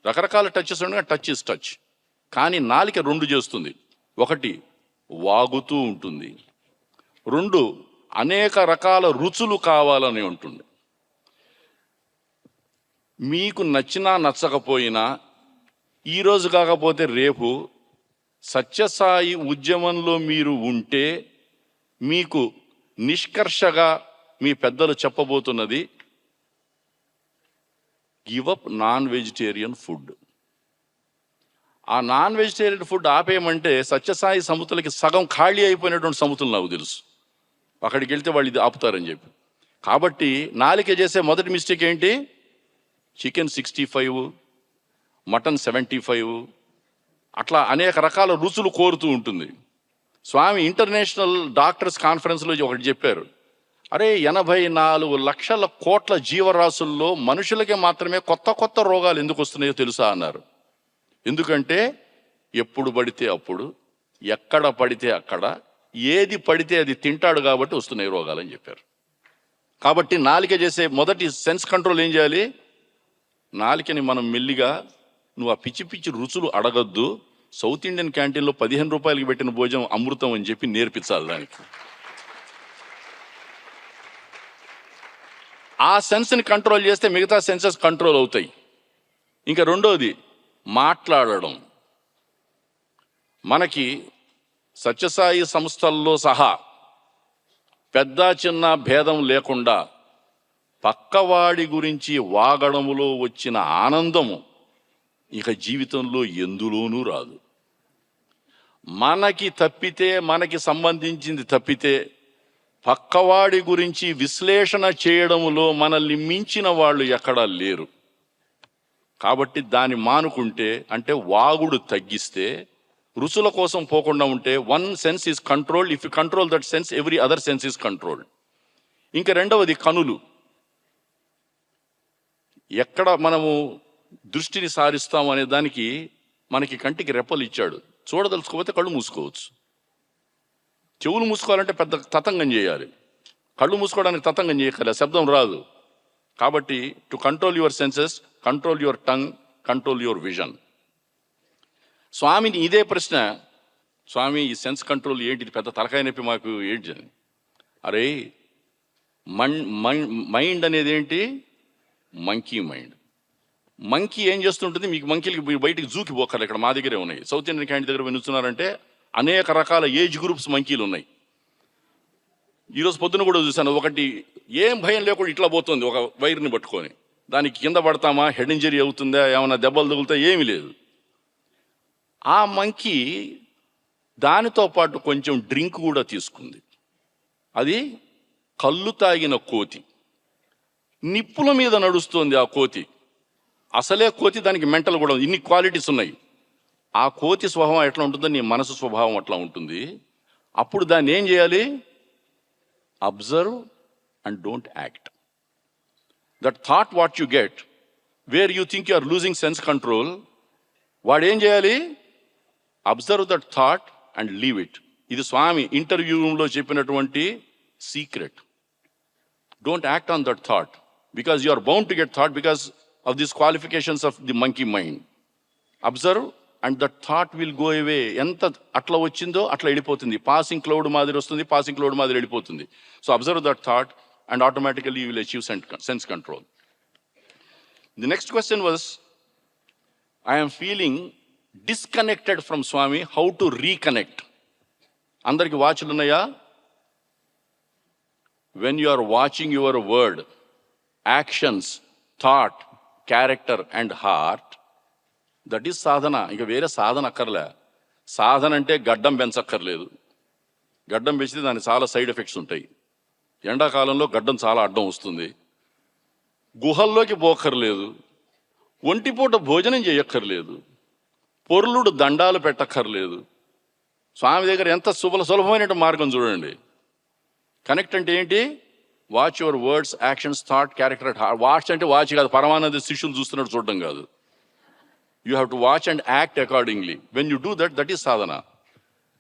రకరకాల టచెస్ ఉండగా టచ్ ఇస్ టచ్. కానీ నాలిక 2 చేస్తుంది. ఒకటి వాగుతూ ఉంటుంది, 2 అనేక రకాల రుచులు కావాలని ఉంటుంది. మీకు నచ్చినా నచ్చకపోయినా ఈరోజు కాకపోతే రేపు సత్యసాయి ఉద్యమంలో మీరు ఉంటే మీకు నిష్కర్షగా మీ పెద్దలు చెప్పబోతున్నది give up non vegetarian food. ఆ నాన్ వెజిటేరియన్ ఫుడ్ ఆపేయమంటే సత్యసాయి సముతులకి సగం ఖాళీ అయిపోయినటువంటి సముతులు నాకు తెలుసు. అక్కడికి వెళ్తే వాళ్ళు ఇది ఆపుతారని చెప్పి. కాబట్టి నాలిక చేసే మొదటి మిస్టేక్ ఏంటి? చికెన్ 65, మటన్ 75, అట్లా అనేక రకాల రుచులు కోరుతూ ఉంటుంది. స్వామి ఇంటర్నేషనల్ డాక్టర్స్ కాన్ఫరెన్స్లో ఒకటి చెప్పారు. అరే 84 లక్షల కోట్ల జీవరాశుల్లో మనుషులకి మాత్రమే కొత్త రోగాలు ఎందుకు వస్తున్నాయో తెలుసా అన్నారు. ఎందుకంటే ఎప్పుడు పడితే అప్పుడు, ఎక్కడ పడితే అక్కడ, ఏది పడితే అది తింటాడు కాబట్టి వస్తున్నాయి రోగాలని చెప్పారు. కాబట్టి నాలిక చేసే మొదటి సెన్స్ కంట్రోల్ ఏం చేయాలి? నాలికని మనం మెల్లిగా, నువ్వు ఆ పిచ్చి పిచ్చి రుచులు అడగద్దు, సౌత్ ఇండియన్ క్యాంటీన్లో 15 రూపాయలకి పెట్టిన భోజనం అమృతం అని చెప్పి నేర్పించాలి దానికి. ఆ సెన్స్ని కంట్రోల్ చేస్తే మిగతా సెన్సెస్ కంట్రోల్ అవుతాయి. ఇంకా రెండోది మాట్లాడడం. మనకి సత్యసాయి సంస్థల్లో సహా పెద్ద చిన్న భేదం లేకుండా పక్కవాడి గురించి వాగడములో వచ్చిన ఆనందము ఇక జీవితంలో ఎందులోనూ రాదు. మనకి తప్పితే, మనకి సంబంధించింది తప్పితే పక్కవాడి గురించి విశ్లేషణ చేయడములో మనల్ని మించిన వాళ్ళు ఎక్కడా లేరు. కాబట్టి దాన్ని మానుకుంటే, అంటే వాగుడు తగ్గిస్తే, రుచుల కోసం పోకుండా ఉంటే, 1 sense is controlled. If you control that sense, every other sense is controlled. ఇంకా రెండవది కనులు. ఎక్కడ మనము దృష్టిని సారిస్తాం అనే దానికి మనకి కంటికి రెప్పలు ఇచ్చాడు. చూడదలుచుకోకపోతే కళ్ళు మూసుకోవచ్చు. చెవులు మూసుకోవాలంటే పెద్ద తతంగం చేయాలి. కళ్ళు మూసుకోవడానికి తతంగం చేయగల, శబ్దం రాదు. కాబట్టి to control your senses, control your tongue, control your vision. స్వామిని ఇదే ప్రశ్న, స్వామి ఈ సెన్స్ కంట్రోల్ ఏంటి, పెద్ద తలకాయ నొప్పి మాకు ఏంటి అని. అరే మైండ్ అనేది ఏంటి? Monkey mind. మంకీ ఏం చేస్తుంటుంది? మీకు మంకీలకి బయటికి జూకి పోకర్లు ఇక్కడ మా దగ్గరే ఉన్నాయి. సౌత్ ఇండియన్ క్యాంటీన్ దగ్గర వినుస్తున్నారంటే అనేక రకాల ఏజ్ గ్రూప్స్ మంకీలు ఉన్నాయి. ఈరోజు పొద్దున కూడా చూశాను, ఒకటి ఏం భయం లేకుండా ఇట్లా పోతుంది ఒక వైర్ని పట్టుకొని. దానికి కింద పడతామా, హెడ్ ఇంజరీ అవుతుందా, ఏమైనా దెబ్బలు తగులుతా, ఏమీ లేదు. ఆ మంకీ దానితో పాటు కొంచెం డ్రింక్ కూడా తీసుకుంది. అది కళ్ళు తాగిన కోతి. నిప్పుల మీద నడుస్తుంది ఆ కోతి. అసలే కోతి, దానికి మెంటల్ కూడా ఇన్ని క్వాలిటీస్ ఉన్నాయి. ఆ కోతి స్వభావం ఎట్లా ఉంటుందో నీ మనసు స్వభావం అట్లా ఉంటుంది. అప్పుడు దాన్ని ఏం చేయాలి? Observe and don't act. That thought what you get, where you think you are losing sense control, వాడు ఏం చేయాలి? Observe that thought and leave it. ఇది స్వామి ఇంటర్వ్యూ రూమ్లో చెప్పినటువంటి secret. Don't act on that thought because you are bound to get thought because of these qualifications of the monkey mind. Observe and that thought will go away. ఎంత అట్లా వచ్చిందో అట్లా వెళ్ళిపోతుంది. Passing cloud మాదిరి వస్తుంది, passing cloud మాదిరి వెళ్ళిపోతుంది. So observe that thought and automatically you will achieve sense control. The next question was, I am feeling disconnected from Swami. How to reconnect? అందరికి వాచ్లు ఉన్నాయా? When you are watching your word, actions, thought, character and heart, that is సాధన. ఇంకా వేరే సాధన అక్కర్లే. సాధన అంటే గడ్డం పెంచక్కర్లేదు. గడ్డం పెంచితే దానికి చాలా సైడ్ ఎఫెక్ట్స్ ఉంటాయి. ఎండాకాలంలో గడ్డం చాలా అడ్డం వస్తుంది. గుహల్లోకి పోక్కర్లేదు. ఒంటిపూట భోజనం చేయక్కర్లేదు. పొర్లుడు దండాలు పెట్టక్కర్లేదు. స్వామి దగ్గర ఎంత సులభమైన మార్గం చూడండి. కనెక్ట్ అంటే ఏంటి? Watch your words, actions, thought, character. Watch అంటే వాచ్ కాదు, పరమానంద శిష్యులు చూస్తున్నట్టు చూడడం కాదు. You have to watch and act accordingly. When you do that, that is sadhana.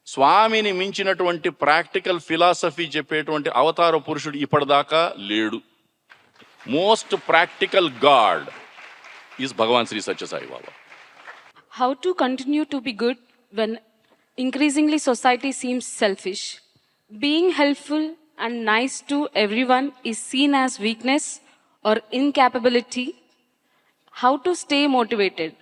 స్వామిని మించినటువంటి ప్రాక్టికల్ ఫిలాసఫీ చెప్పేటువంటి అవతార పురుషుడు ఇప్పటిదాకా లేడు. Most practical god is Bhagavan Shri Sathya Sai Baba. How to continue to be good when increasingly society seems selfish? Being helpful and nice to everyone is seen as weakness or incapability. How to stay motivated?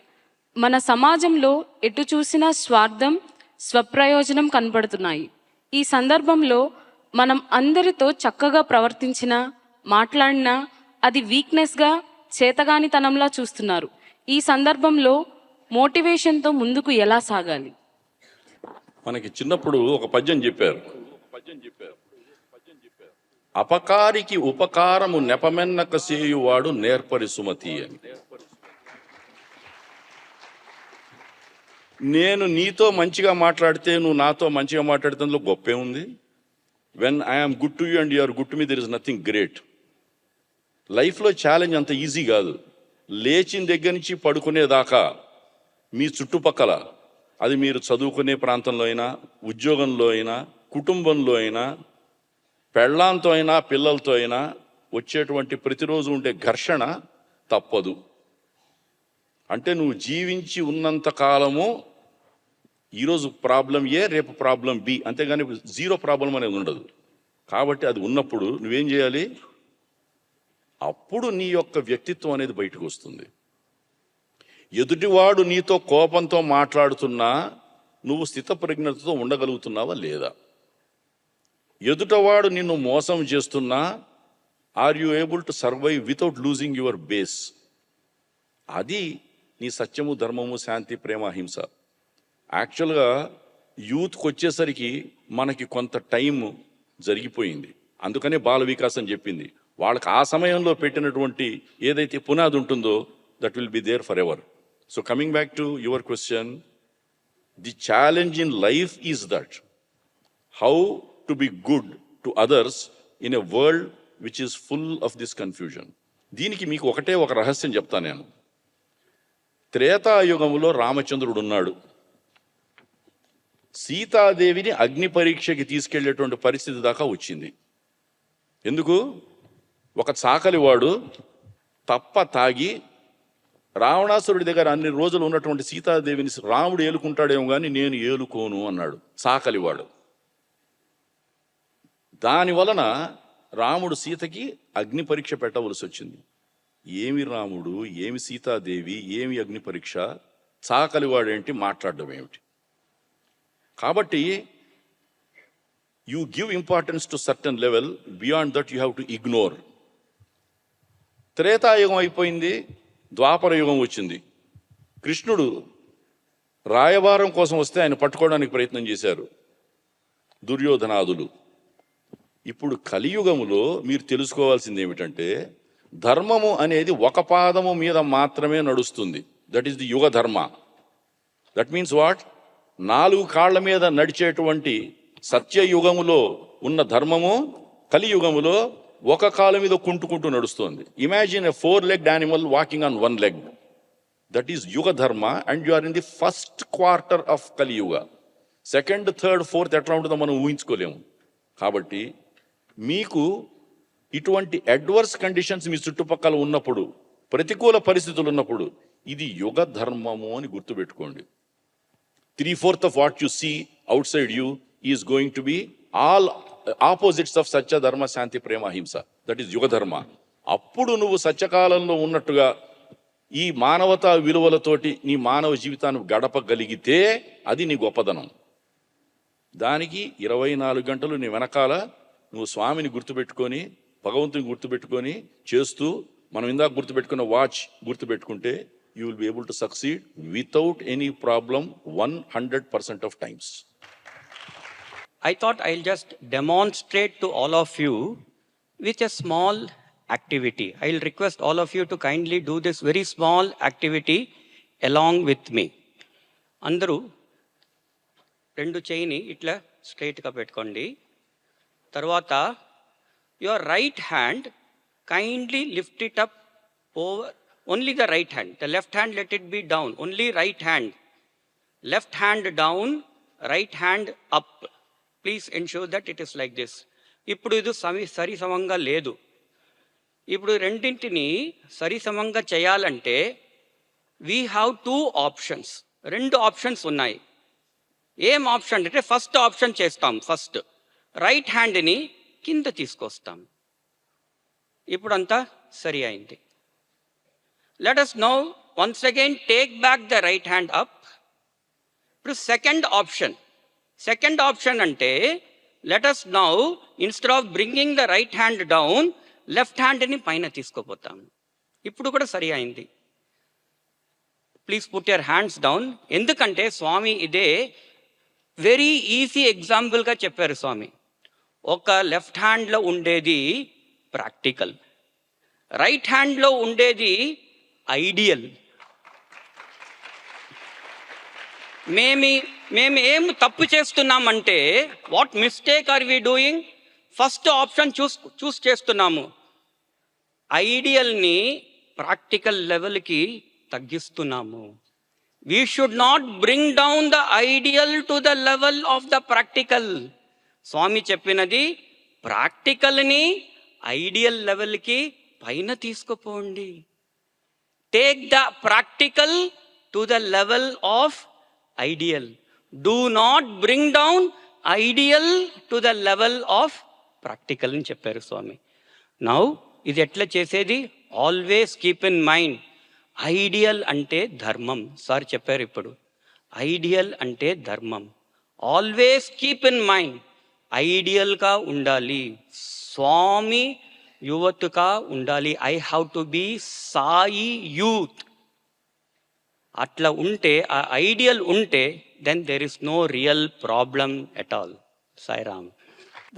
మన సమాజంలో ఎటు చూసినా స్వార్థం, స్వప్రయోజనం కనబడుతున్నాయి. ఈ సందర్భంలో మనం అందరితో చక్కగా ప్రవర్తించినా, మాట్లాడినా అది వీక్నెస్గా, చేతగానితనంలా చూస్తున్నారు. ఈ సందర్భంలో మోటివేషన్తో ముందుకు ఎలా సాగాలి? మనకి చిన్నప్పుడు ఒక పద్యం చెప్పారు. అపకారికి ఉపకారము నెపమెన్నక సేయువాడు నేర్పరి సుమతి అని. నేను నీతో మంచిగా మాట్లాడితే, నువ్వు నాతో మంచిగా మాట్లాడితే అందులో గొప్పే ఉంది. When I'm good to you and you're good to me, there is nothing great. లైఫ్లో ఛాలెంజ్ అంత ఈజీ కాదు. లేచిన దగ్గర నుంచి పడుకునేదాకా మీ చుట్టుపక్కల, అది మీరు చదువుకునే ప్రాంతంలో అయినా, ఉద్యోగంలో అయినా, కుటుంబంలో అయినా, పెళ్ళాంతో అయినా, పిల్లలతో అయినా వచ్చేటువంటి ప్రతిరోజు ఉండే ఘర్షణ తప్పదు. అంటే నువ్వు జీవించి ఉన్నంత కాలము ఈరోజు ప్రాబ్లం ఏ, రేపు ప్రాబ్లం బి, అంతేగాని జీరో ప్రాబ్లం అనేది ఉండదు. కాబట్టి అది ఉన్నప్పుడు నువ్వేం చేయాలి? అప్పుడు నీ యొక్క వ్యక్తిత్వం అనేది బయటకు వస్తుంది. ఎదుటివాడు నీతో కోపంతో మాట్లాడుతున్నా నువ్వు స్థితప్రజ్ఞతతో ఉండగలుగుతున్నావా లేదా? ఎదుటవాడు నిన్ను మోసం చేస్తున్నా are you able to survive without losing your base? అది నీ సత్యము, ధర్మము, శాంతి, ప్రేమ, అహింస. యాక్చువల్గా యూత్కి వచ్చేసరికి మనకి కొంత టైం జరిగిపోయింది. అందుకనే బాల వికాసం చెప్పింది. వాళ్ళకి ఆ సమయంలో పెట్టినటువంటి ఏదైతే పునాది ఉంటుందో that will be there forever. So coming back to your question, the challenge in life is that how to be good to others in a world which is full of this confusion. దీనికి మీకు ఒకటే ఒక రహస్యం చెప్తాను నేను. త్రేతాయుగంలో రామచంద్రుడు ఉన్నాడు. సీతాదేవిని అగ్ని పరీక్షకి తీసుకెళ్లేటువంటి పరిస్థితి దాకా వచ్చింది. ఎందుకు? ఒక చాకలివాడు తప్ప తాగి రావణాసురుడి దగ్గర అన్ని రోజులు ఉన్నటువంటి సీతాదేవిని రాముడు ఏలుకుంటాడేమో కానీ నేను ఏలుకోను అన్నాడు చాకలివాడు. దాని వలన రాముడు సీతకి అగ్ని పరీక్ష పెట్టవలసి వచ్చింది. ఏమి రాముడు, ఏమి సీతాదేవి, ఏమి అగ్ని పరీక్ష, చాకలివాడేంటి, మాట్లాడడం ఏమిటి? కాబట్టి you give importance to certain level, beyond that you have to ignore. Treta Yuga అయిపోయింది, ద్వాపర యుగం వచ్చింది. కృష్ణుడు రాయబారం కోసం వస్తే ఆయన పట్టుకోవడానికి ప్రయత్నం చేశారు దుర్యోధనాదులు. ఇప్పుడు కలియుగములో మీరు తెలుసుకోవాల్సింది ఏమిటంటే, ధర్మము అనేది ఒక పాదము మీద మాత్రమే నడుస్తుంది. దట్ ఈస్ ది యుగ ధర్మ. That means what? 4 కాళ్ల మీద నడిచేటువంటి సత్యయుగములో ఉన్న ధర్మము కలియుగములో ఒక కాలు మీద కుంటుకుంటూ నడుస్తుంది. Imagine a 4-legged animal walking on 1 leg. That is yuga dharma and you are in the first quarter of Kaliyuga. 2nd, 3rd, 4th ఎట్లా ఉంటుందో మనం ఊహించుకోలేము. కాబట్టి మీకు ఇటువంటి అడ్వర్స్ కండిషన్స్ మీ చుట్టుపక్కల ఉన్నప్పుడు, ప్రతికూల పరిస్థితులు ఉన్నప్పుడు, ఇది యుగ ధర్మము అని గుర్తుపెట్టుకోండి. 3/4 of what you see outside you is going to be all opposites of సత్య, ధర్మ, శాంతి, ప్రేమ, అహింస. దట్ ఈస్ యుగ ధర్మ. అప్పుడు నువ్వు సత్యకాలంలో ఉన్నట్టుగా ఈ మానవతా విలువలతోటి నీ మానవ జీవితాన్ని గడపగలిగితే అది నీ గొప్పదనం. దానికి 24 గంటలు నీ వెనకాల నువ్వు స్వామిని గుర్తుపెట్టుకొని, భగవంతుని గుర్తుపెట్టుకొని చేస్తూ, మనం ఇందాక గుర్తుపెట్టుకున్న వాచ్ గుర్తుపెట్టుకుంటే you will be able to succeed without any problem 100% of times. I thought I'll just demonstrate to all of you with a small activity. I'll request all of you to kindly do this very small activity along with me. అందరూ రెండు చేయిని ఇట్లా స్ట్రైట్గా పెట్టుకోండి. తర్వాత your right hand kindly lift it up over, only the right hand. The left hand, let it be down. Only right hand. Left hand down, right hand up. Please ensure that it is like this. ఇప్పుడు ఇది సరి సమంగా లేదు. ఇప్పుడు రెండింటిని సరి సమంగా చేయాలంటే వీ హ్యావ్ 2 ఆప్షన్స్. 2 ఆప్షన్స్ ఉన్నాయి. ఏం ఆప్షన్ అంటే ఫస్ట్ ఆప్షన్ చేస్తాం. ఫస్ట్ రైట్ హ్యాండ్ని కింద తీసుకొస్తాం. ఇప్పుడంతా సరి అయింది. Let us now once again take back the right hand up. ఇప్పుడు సెకండ్ ఆప్షన్ అంటే let us now instead of bringing the right hand down, left హ్యాండ్ని పైన తీసుకుపోతాం. ఇప్పుడు కూడా సరి అయింది. Please put your hands down. ఎందుకంటే స్వామి ఇదే వెరీ ఈజీ ఎగ్జాంపుల్గా చెప్పారు స్వామి. ఒక లెఫ్ట్ హ్యాండ్లో ఉండేది ప్రాక్టికల్, రైట్ హ్యాండ్లో ఉండేది ఐడియల్. మేము ఏం తప్పు చేస్తున్నామంటే what mistake are we doing? First option choose చేస్తున్నాము. ఐడియల్ని ప్రాక్టికల్ లెవెల్కి తగ్గిస్తున్నాము. We should not bring down the ideal to the level of the practical. Swami చెప్పినది ప్రాక్టికల్ని ఐడియల్ లెవెల్కి పైన తీసుకుపోండి. Take the practical to the level of ideal. Do not bring down ideal to the level of practical అని చెప్పారు Swami. Now ఇది ఎట్లా చేసేది? Always keep in mind, ideal అంటే ధర్మం. సార్ చెప్పారు ఇప్పుడు, ఐడియల్ అంటే ధర్మం. ఆల్వేస్ కీప్ ఇన్ మైండ్, ఐడియల్గా ఉండాలి, స్వామి యువత్గా ఉండాలి. I have to be Sai youth. అట్లా ఉంటే, ఆ ఐడియల్ ఉంటే, then there is no real problem at all. Sairam.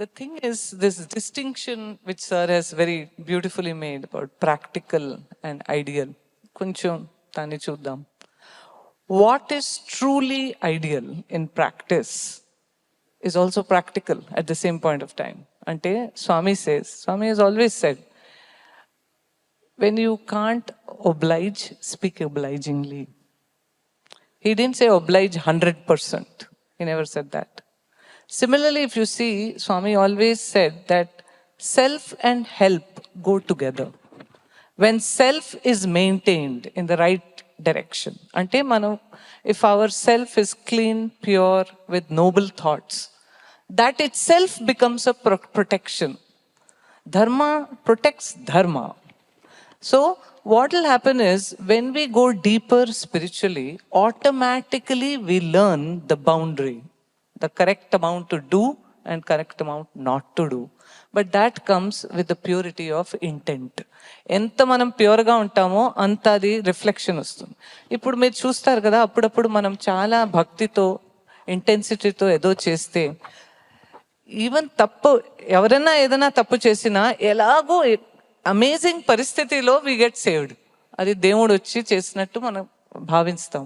The thing is, this distinction which sir has very beautifully made about practical and ideal, koncham tani chuddam. What is truly ideal in practice is also practical at the same point of time. Ante Swami has always said, when you can't oblige, speak obligingly. He didn't say oblige 100%. He never said that. Similarly, if you see, Swami always said that self and help go together. When self is maintained in the right direction, ante manam, if our self is clean, pure, with noble thoughts, that itself becomes a protection. Dharma protects dharma. So what will happen is, when we go deeper spiritually, automatically we learn the boundary, the correct amount to do and correct amount not to do. But that comes with the purity of intent. ఎంత మనం ప్యూర్గా ఉంటామో అంత అది reflection వస్తుంది. ఇప్పుడు మీరు చూస్తారు కదా, అప్పుడప్పుడు మనం చాలా భక్తితో, ఇంటెన్సిటీతో ఏదో చేస్తే, ఈవెన్ తప్పు ఎవరైనా ఏదైనా తప్పు చేసినా ఎలాగో అమేజింగ్ పరిస్థితిలో వి గెట్ సేవ్డ్. అది దేవుడు వచ్చి చేసినట్టు మనం భావిస్తాం.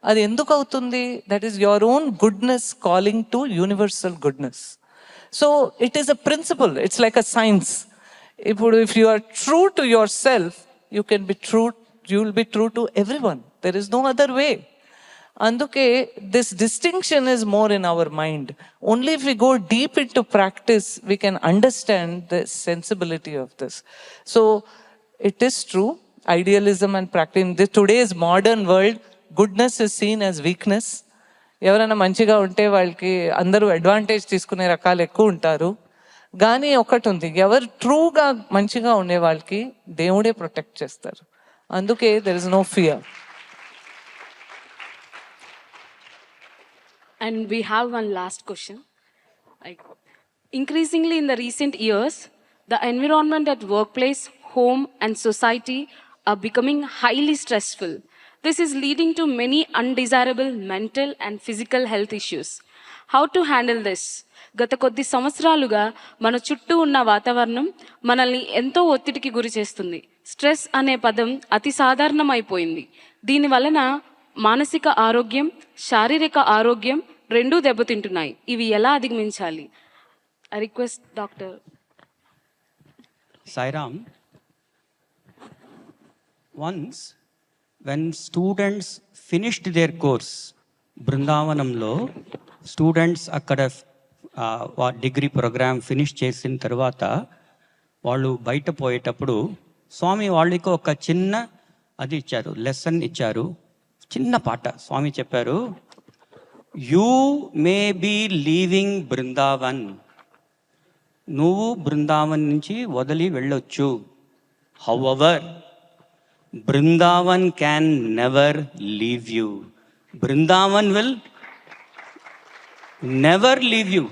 అది ఎందుకు అవుతుంది? That is your own goodness calling to universal goodness. So it is a principle, it's like a science. ఇప్పుడు if you are true to yourself, you can be true, you will be true to everyone. There is no other way. అందుకే this distinction is more in our mind. Only if we go deep into practice, we can understand the sensibility of this. So it is true, idealism and practice. In today's modern world, goodness is seen as weakness. ఎవరైనా మంచిగా ఉంటే వాళ్ళకి అందరూ advantage తీసుకునే రకాలు ఎక్కువ ఉంటారు. కానీ ఒకటి ఉంది, ఎవరు ట్రూగా మంచిగా ఉండే వాళ్ళకి దేవుడే ప్రొటెక్ట్ చేస్తారు. అందుకే there is no fear. And we have one last question. Increasingly in the recent years, the environment at workplace, home, and society are becoming highly stressful. This is leading to many undesirable mental and physical health issues. How to handle this? గత కొద్ది సంవత్సరాలుగా మన చుట్టూ ఉన్న వాతావరణం మనల్ని ఎంతో ఒత్తిడికి గురి చేస్తుంది. స్ట్రెస్ అనే పదం అతి సాధారణమైపోయింది. దీని వలన మానసిక ఆరోగ్యం, శారీరక ఆరోగ్యం రెండూ దెబ్బతింటున్నాయి. ఇవి ఎలా అధిగమించాలి? I request doctor. Sairam, once when students finished their course, బృందావనంలో స్టూడెంట్స్ అక్కడ డిగ్రీ ప్రోగ్రామ్ ఫినిష్ చేసిన తర్వాత వాళ్ళు బయట పోయేటప్పుడు స్వామి వాళ్ళకి ఒక చిన్న అది ఇచ్చారు, లెసన్ ఇచ్చారు, చిన్న పాట. స్వామి చెప్పారు, you may be leaving Brindavan, నువ్వు బృందావన్ నుంచి వదిలి వెళ్ళొచ్చు. However Brindavan can never leave you. Brindavan will never leave you.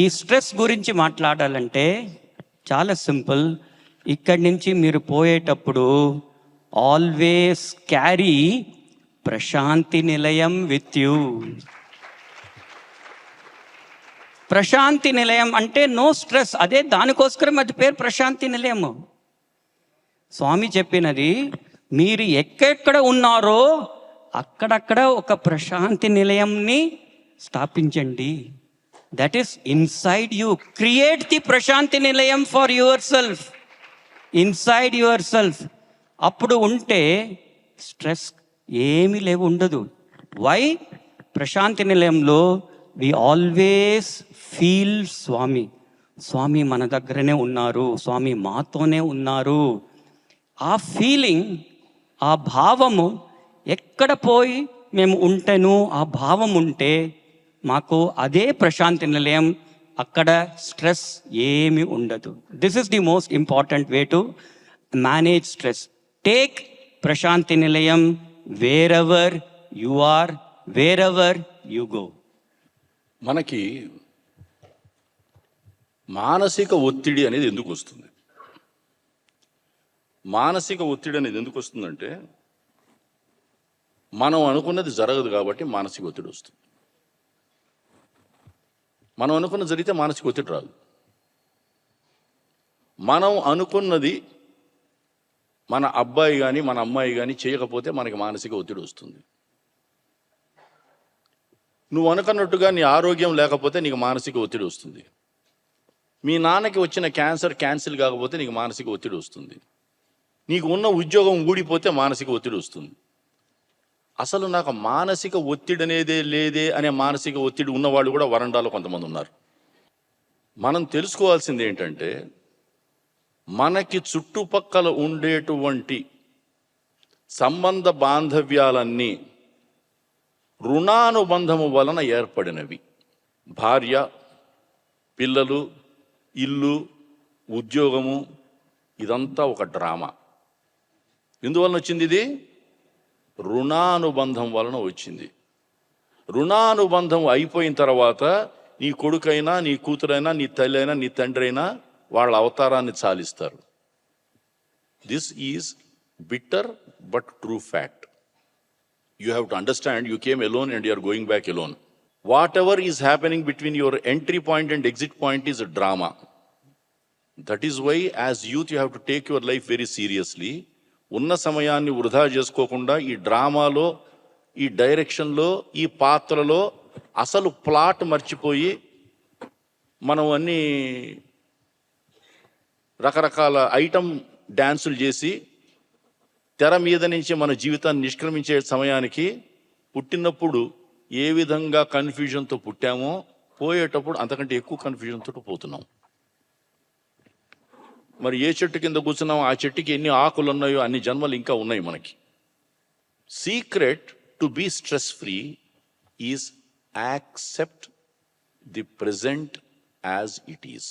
ఈ స్ట్రెస్ గురించి మాట్లాడాలంటే చాలా సింపుల్. ఇక్కడి నుంచి మీరు పోయేటప్పుడు ఆల్వేస్ క్యారీ ప్రశాంతి నిలయం విత్ యూ. ప్రశాంతి నిలయం అంటే నో స్ట్రెస్. అదే దానికోసరం అది పేరు ప్రశాంతి నిలయము. స్వామి చెప్పినది, మీరు ఎక్కడెక్కడ ఉన్నారో అక్కడక్కడ ఒక ప్రశాంతి నిలయంని స్థాపించండి. That is inside you. Create the Prashanti Nilayam for yourself, inside yourself. అప్పుడు ఉంటే స్ట్రెస్ ఏమీ లేవు, ఉండదు. వై? ప్రశాంతి నిలయంలో వి ఆల్వేస్ ఫీల్ స్వామి, స్వామి మన దగ్గరనే ఉన్నారు, స్వామి మాతోనే ఉన్నారు. ఆ ఫీలింగ్, ఆ భావము ఎక్కడ పోయి మేము ఉంటేను ఆ భావం ఉంటే మాకు అదే ప్రశాంతి నిలయం. అక్కడ స్ట్రెస్ ఏమీ ఉండదు. This is the most important way to manage stress. Take Prashanti Nilayam wherever you are, wherever you go. మనకి మానసిక ఒత్తిడి అనేది ఎందుకు వస్తుంది? మానసిక ఒత్తిడి అనేది ఎందుకు వస్తుందంటే మనం అనుకున్నది జరగదు కాబట్టి మానసిక ఒత్తిడి వస్తుంది. మనం అనుకున్నది జరిగితే మానసిక ఒత్తిడి రాదు. మనం అనుకున్నది మన అబ్బాయి కానీ మన అమ్మాయి కానీ చేయకపోతే మనకి మానసిక ఒత్తిడి వస్తుంది. నువ్వు అనుకున్నట్టుగా నీ ఆరోగ్యం లేకపోతే నీకు మానసిక ఒత్తిడి వస్తుంది. మీ నాన్నకి వచ్చిన క్యాన్సర్ క్యాన్సిల్ కాకపోతే నీకు మానసిక ఒత్తిడి వస్తుంది. నీకు ఉన్న ఉద్యోగం ఊడిపోతే మానసిక ఒత్తిడి వస్తుంది. అసలు నాకు మానసిక ఒత్తిడి అనేదే లేదే అనే మానసిక ఒత్తిడి ఉన్నవాళ్ళు కూడా వరండాలో కొంతమంది ఉన్నారు. మనం తెలుసుకోవాల్సింది ఏంటంటే, మనకి చుట్టుపక్కల ఉండేటువంటి సంబంధ బాంధవ్యాలన్నీ రుణానుబంధము వలన ఏర్పడినవి. భార్య, పిల్లలు, ఇల్లు, ఉద్యోగము, ఇదంతా ఒక డ్రామా. ఎందువలన వచ్చింది? ఇది రుణానుబంధం వలన వచ్చింది. రుణానుబంధం అయిపోయిన తర్వాత నీ కొడుకైనా, నీ కూతురైనా, నీ తల్లి అయినా, నీ తండ్రి అయినా వాళ్ళ అవతారాన్ని చాలిస్తారు. This is bitter but true fact. You have to understand, you came alone and you are going back alone. Whatever is happening between your entry point and exit point is a drama. That is why as youth you have to take your life very seriously. ఉన్న సమయాన్ని వృధా చేసుకోకుండా ఈ డ్రామాలో, ఈ డైరెక్షన్లో, ఈ పాత్రలో అసలు ప్లాట్ మర్చిపోయి మనం అన్ని రకరకాల ఐటమ్ డ్యాన్సులు చేసి తెర మీద నుంచి మన జీవితాన్ని నిష్క్రమించే సమయానికి పుట్టినప్పుడు ఏ విధంగా కన్ఫ్యూజన్తో పుట్టామో పోయేటప్పుడు అంతకంటే ఎక్కువ కన్ఫ్యూజన్తో పోతున్నాం. మరి ఏ చెట్టు కింద కూర్చున్నామో ఆ చెట్టుకి ఎన్ని ఆకులు ఉన్నాయో అన్ని జన్మలు ఇంకా ఉన్నాయి మనకి. Secret to be stress free is accept the present as it is.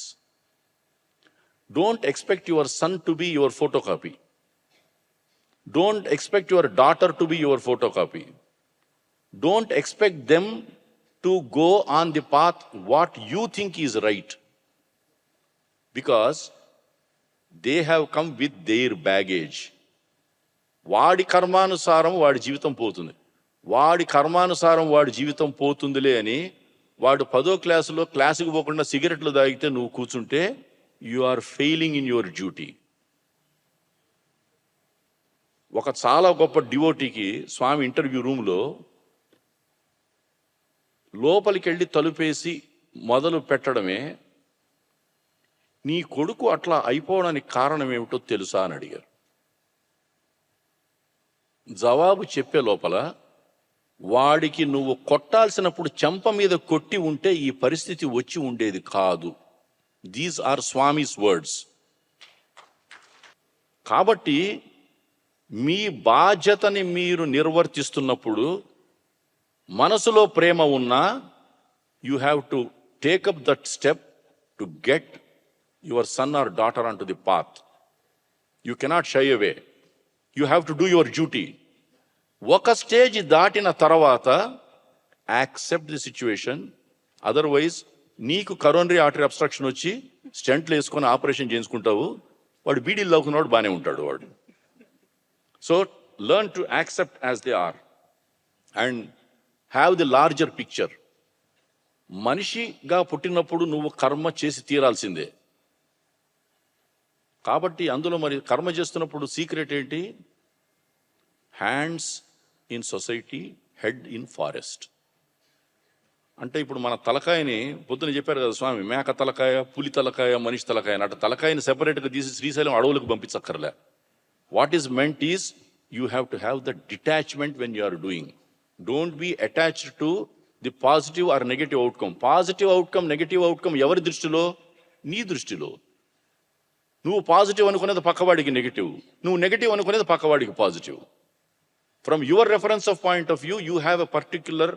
Don't expect your son to be your photocopy. Don't expect your daughter to be your photocopy. Don't expect them to go on the path what you think is right, because they have come with their baggage. వాడి కర్మానుసారం వాడి జీవితం పోతుంది. వాడి కర్మానుసారం వాడి జీవితం పోతుందిలే అని వాడు 10వ క్లాసులో క్లాసుకు పోకుండా సిగరెట్లు తాగితే నువ్వు కూర్చుంటే you are failing in your duty. ఒక చాలా గొప్ప డివోటీకి స్వామి ఇంటర్వ్యూ రూమ్లో లోపలికి వెళ్ళి తలుపేసి మొదలు పెట్టడమే, నీ కొడుకు అట్లా అయిపోవడానికి కారణం ఏమిటో తెలుసా అని అడిగారు. జవాబు చెప్పే లోపల, వాడికి నువ్వు కొట్టాల్సినప్పుడు చెంప మీద కొట్టి ఉంటే ఈ పరిస్థితి వచ్చి ఉండేది కాదు. These are Swami's words. కాబట్టి మీ బాధ్యతని మీరు నిర్వర్తిస్తున్నప్పుడు మనసులో ప్రేమ ఉన్నా you have to take up that step to get your son or daughter on to the path. You cannot shy away. You have to do your duty. ఒక స్టేజ్ దాటిన తర్వాత యాక్సెప్ట్ ది సిచ్యువేషన్. అదర్వైజ్ నీకు coronary artery obstruction వచ్చి స్టెంట్లు వేసుకొని operation చేయించుకుంటావు, వాడు బీడీలు లాగుకున్నాడు, బాగానే ఉంటాడు వాడు. So learn to accept as they are and have the larger picture. మనిషిగా పుట్టినప్పుడు నువ్వు కర్మ చేసి తీరాల్సిందే. కాబట్టి అందులో మరి కర్మ చేస్తున్నప్పుడు సీక్రెట్ ఏంటి? Hands in society, head in forest. అంటే ఇప్పుడు మన తలకాయని పొద్దున చెప్పారు కదా స్వామి, మేక తలకాయ, పులి తలకాయ, మనిషి తలకాయ అంటే తలకాయని సెపరేట్గా తీసి శ్రీశైలం అడవులకు పంపించక్కర్లే. What is meant is you have to have the detachment when you are doing. Don't be attached to the positive or negative outcome. Positive outcome, negative outcome ఎవరి దృష్టిలో? నీ దృష్టిలో. నువ్వు పాజిటివ్ అనుకునేది పక్కవాడికి నెగటివ్, నువ్వు నెగటివ్ అనుకునేది పక్కవాడికి positive. From your reference of point of view, you have a particular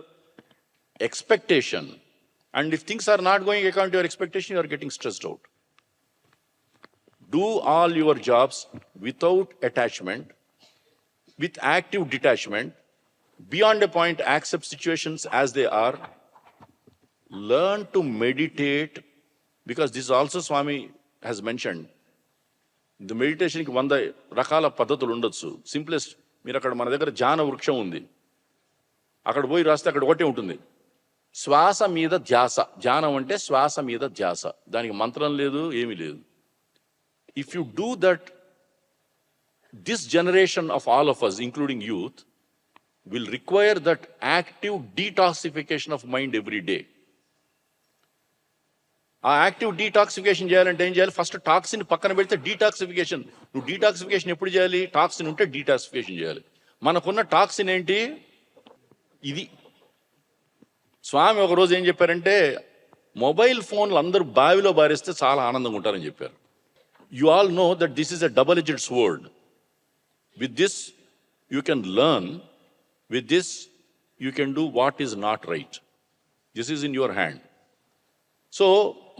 expectation. And if things are not going according to your expectation, you are getting stressed out. Do all your jobs without attachment, with active detachment. Beyond a point, accept situations as they are. Learn to meditate, because this also Swami has mentioned. The meditation ki 100 రకాల పద్ధతులు ఉండొచ్చు. Simplest, మీరు అక్కడ మన దగ్గర ధ్యాన వృక్షం ఉంది, అక్కడ పోయి రాస్తే అక్కడ ఒకటే ఉంటుంది, శ్వాస మీద ధ్యాస. ధ్యానం అంటే శ్వాస మీద ధ్యాస, దానికి మంత్రం లేదు, ఏమీ లేదు. If you do that, this generation of all of us including youth will require that active detoxification of mind every day. ఆ యాక్టివ్ డీటాక్సిఫికేషన్ చేయాలంటే ఏం చేయాలి? ఫస్ట్ టాక్సిన్ పక్కన పెడితే డీటాక్సిఫికేషన్. నువ్వు డీటాక్సిఫికేషన్ ఎప్పుడు చేయాలి? టాక్సిన్ ఉంటే డీటాక్సిఫికేషన్ చేయాలి. మనకున్న టాక్సిన్ ఏంటి? ఇది. స్వామి ఒకరోజు ఏం చెప్పారంటే, మొబైల్ ఫోన్లు అందరూ బావిలో బారేస్తే చాలా ఆనందంగా ఉంటారని చెప్పారు. You all know that this is a double edged sword. With this you can learn, with this you can do what is not right. This is in your hand. So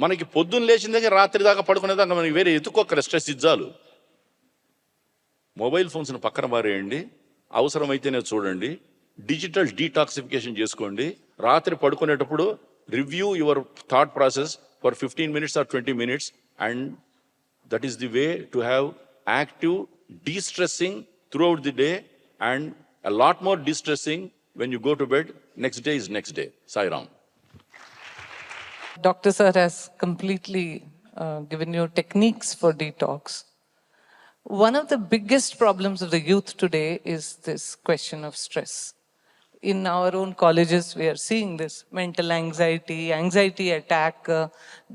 మనకి పొద్దున్న లేచిన దగ్గర రాత్రి దాకా పడుకునేదాకా మనకి వేరే ఎత్తుకోక్కర స్ట్రెస్ ఇచ్చాలు. మొబైల్ ఫోన్స్ని పక్కన మారేయండి, అవసరమైతేనే చూడండి, డిజిటల్ డీటాక్సిఫికేషన్ చేసుకోండి. రాత్రి పడుకునేటప్పుడు review your thought process for 15 minutes or 20 minutes, and that is the way to have active destressing throughout the day and a lot more distressing when you go to bed. Next day is next day. Sai Ram. Dr. Sir has completely given you techniques for detox. One of the biggest problems of the youth today is this question of stress. In our own colleges, we are seeing this mental anxiety attack,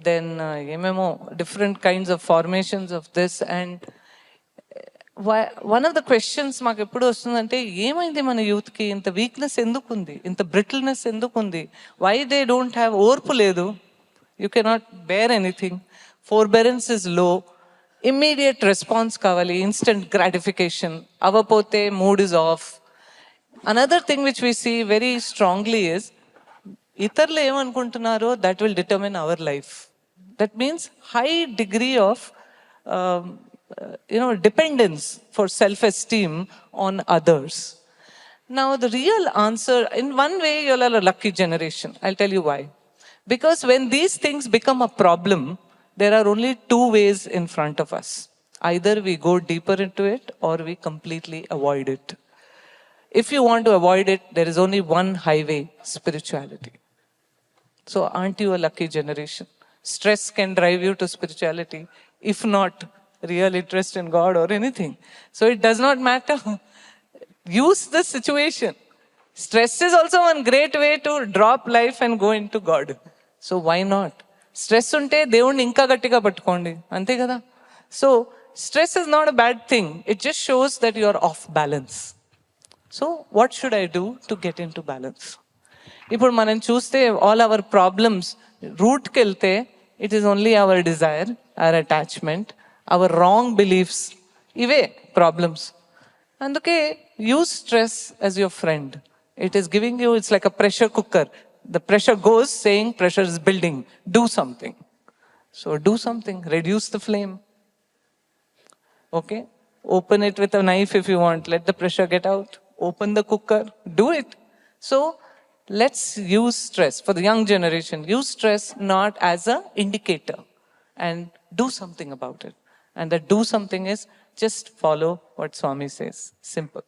then different kinds of formations of this. And one of the questions మాకు ఎప్పుడు వస్తుందంటే, ఏమైంది మన యూత్కి? ఇంత weakness ఎందుకుంది, ఇంత brittleness ఎందుకుంది? Why they don't have? ఓర్పు లేదు, you cannot bear anything, forbearance is low, immediate response కావాలి, ఇన్స్టెంట్ గ్రాటిఫికేషన్. అవ్వపోతే mood is off. Another thing which we see very strongly is, ఇతరులు ఏమనుకుంటున్నారో that will determine our life. That means high degree of dependence for self-esteem on others. Now, the real answer, in one way, you're a lucky generation. I'll tell you why. Because when these things become a problem, there are only two ways in front of us. Either we go deeper into it or we completely avoid it. If you want to avoid it, there is only one highway: spirituality. So, aren't you a lucky generation? Stress can drive you to spirituality, if not real interest in God or anything. So, it does not matter. Use the situation. Stress is also one great way to drop life and go into God. So, why not? Stress unte దేవుణ్ణి ఇంకా గట్టిగా పట్టుకోండి, అంతే కదా? So, stress is not a bad thing. It just shows that you are off balance. So, what should I do to get into balance? ఇప్పుడు మనం చూస్తే all our problems రూట్కి వెళ్తే it is only our desire, our attachment, our wrong beliefs, ఇవే problems. అందుకే use stress as your friend. It is giving you, it's like a pressure cooker. The pressure goes saying pressure is building, do something. So do something, reduce the flame. Okay, open it with a knife if you want, let the pressure get out. Open the cooker, do it. So let's use stress. For the young generation, use stress not as a indicator and do something about it. And that do something is just follow what Swami says. Simple.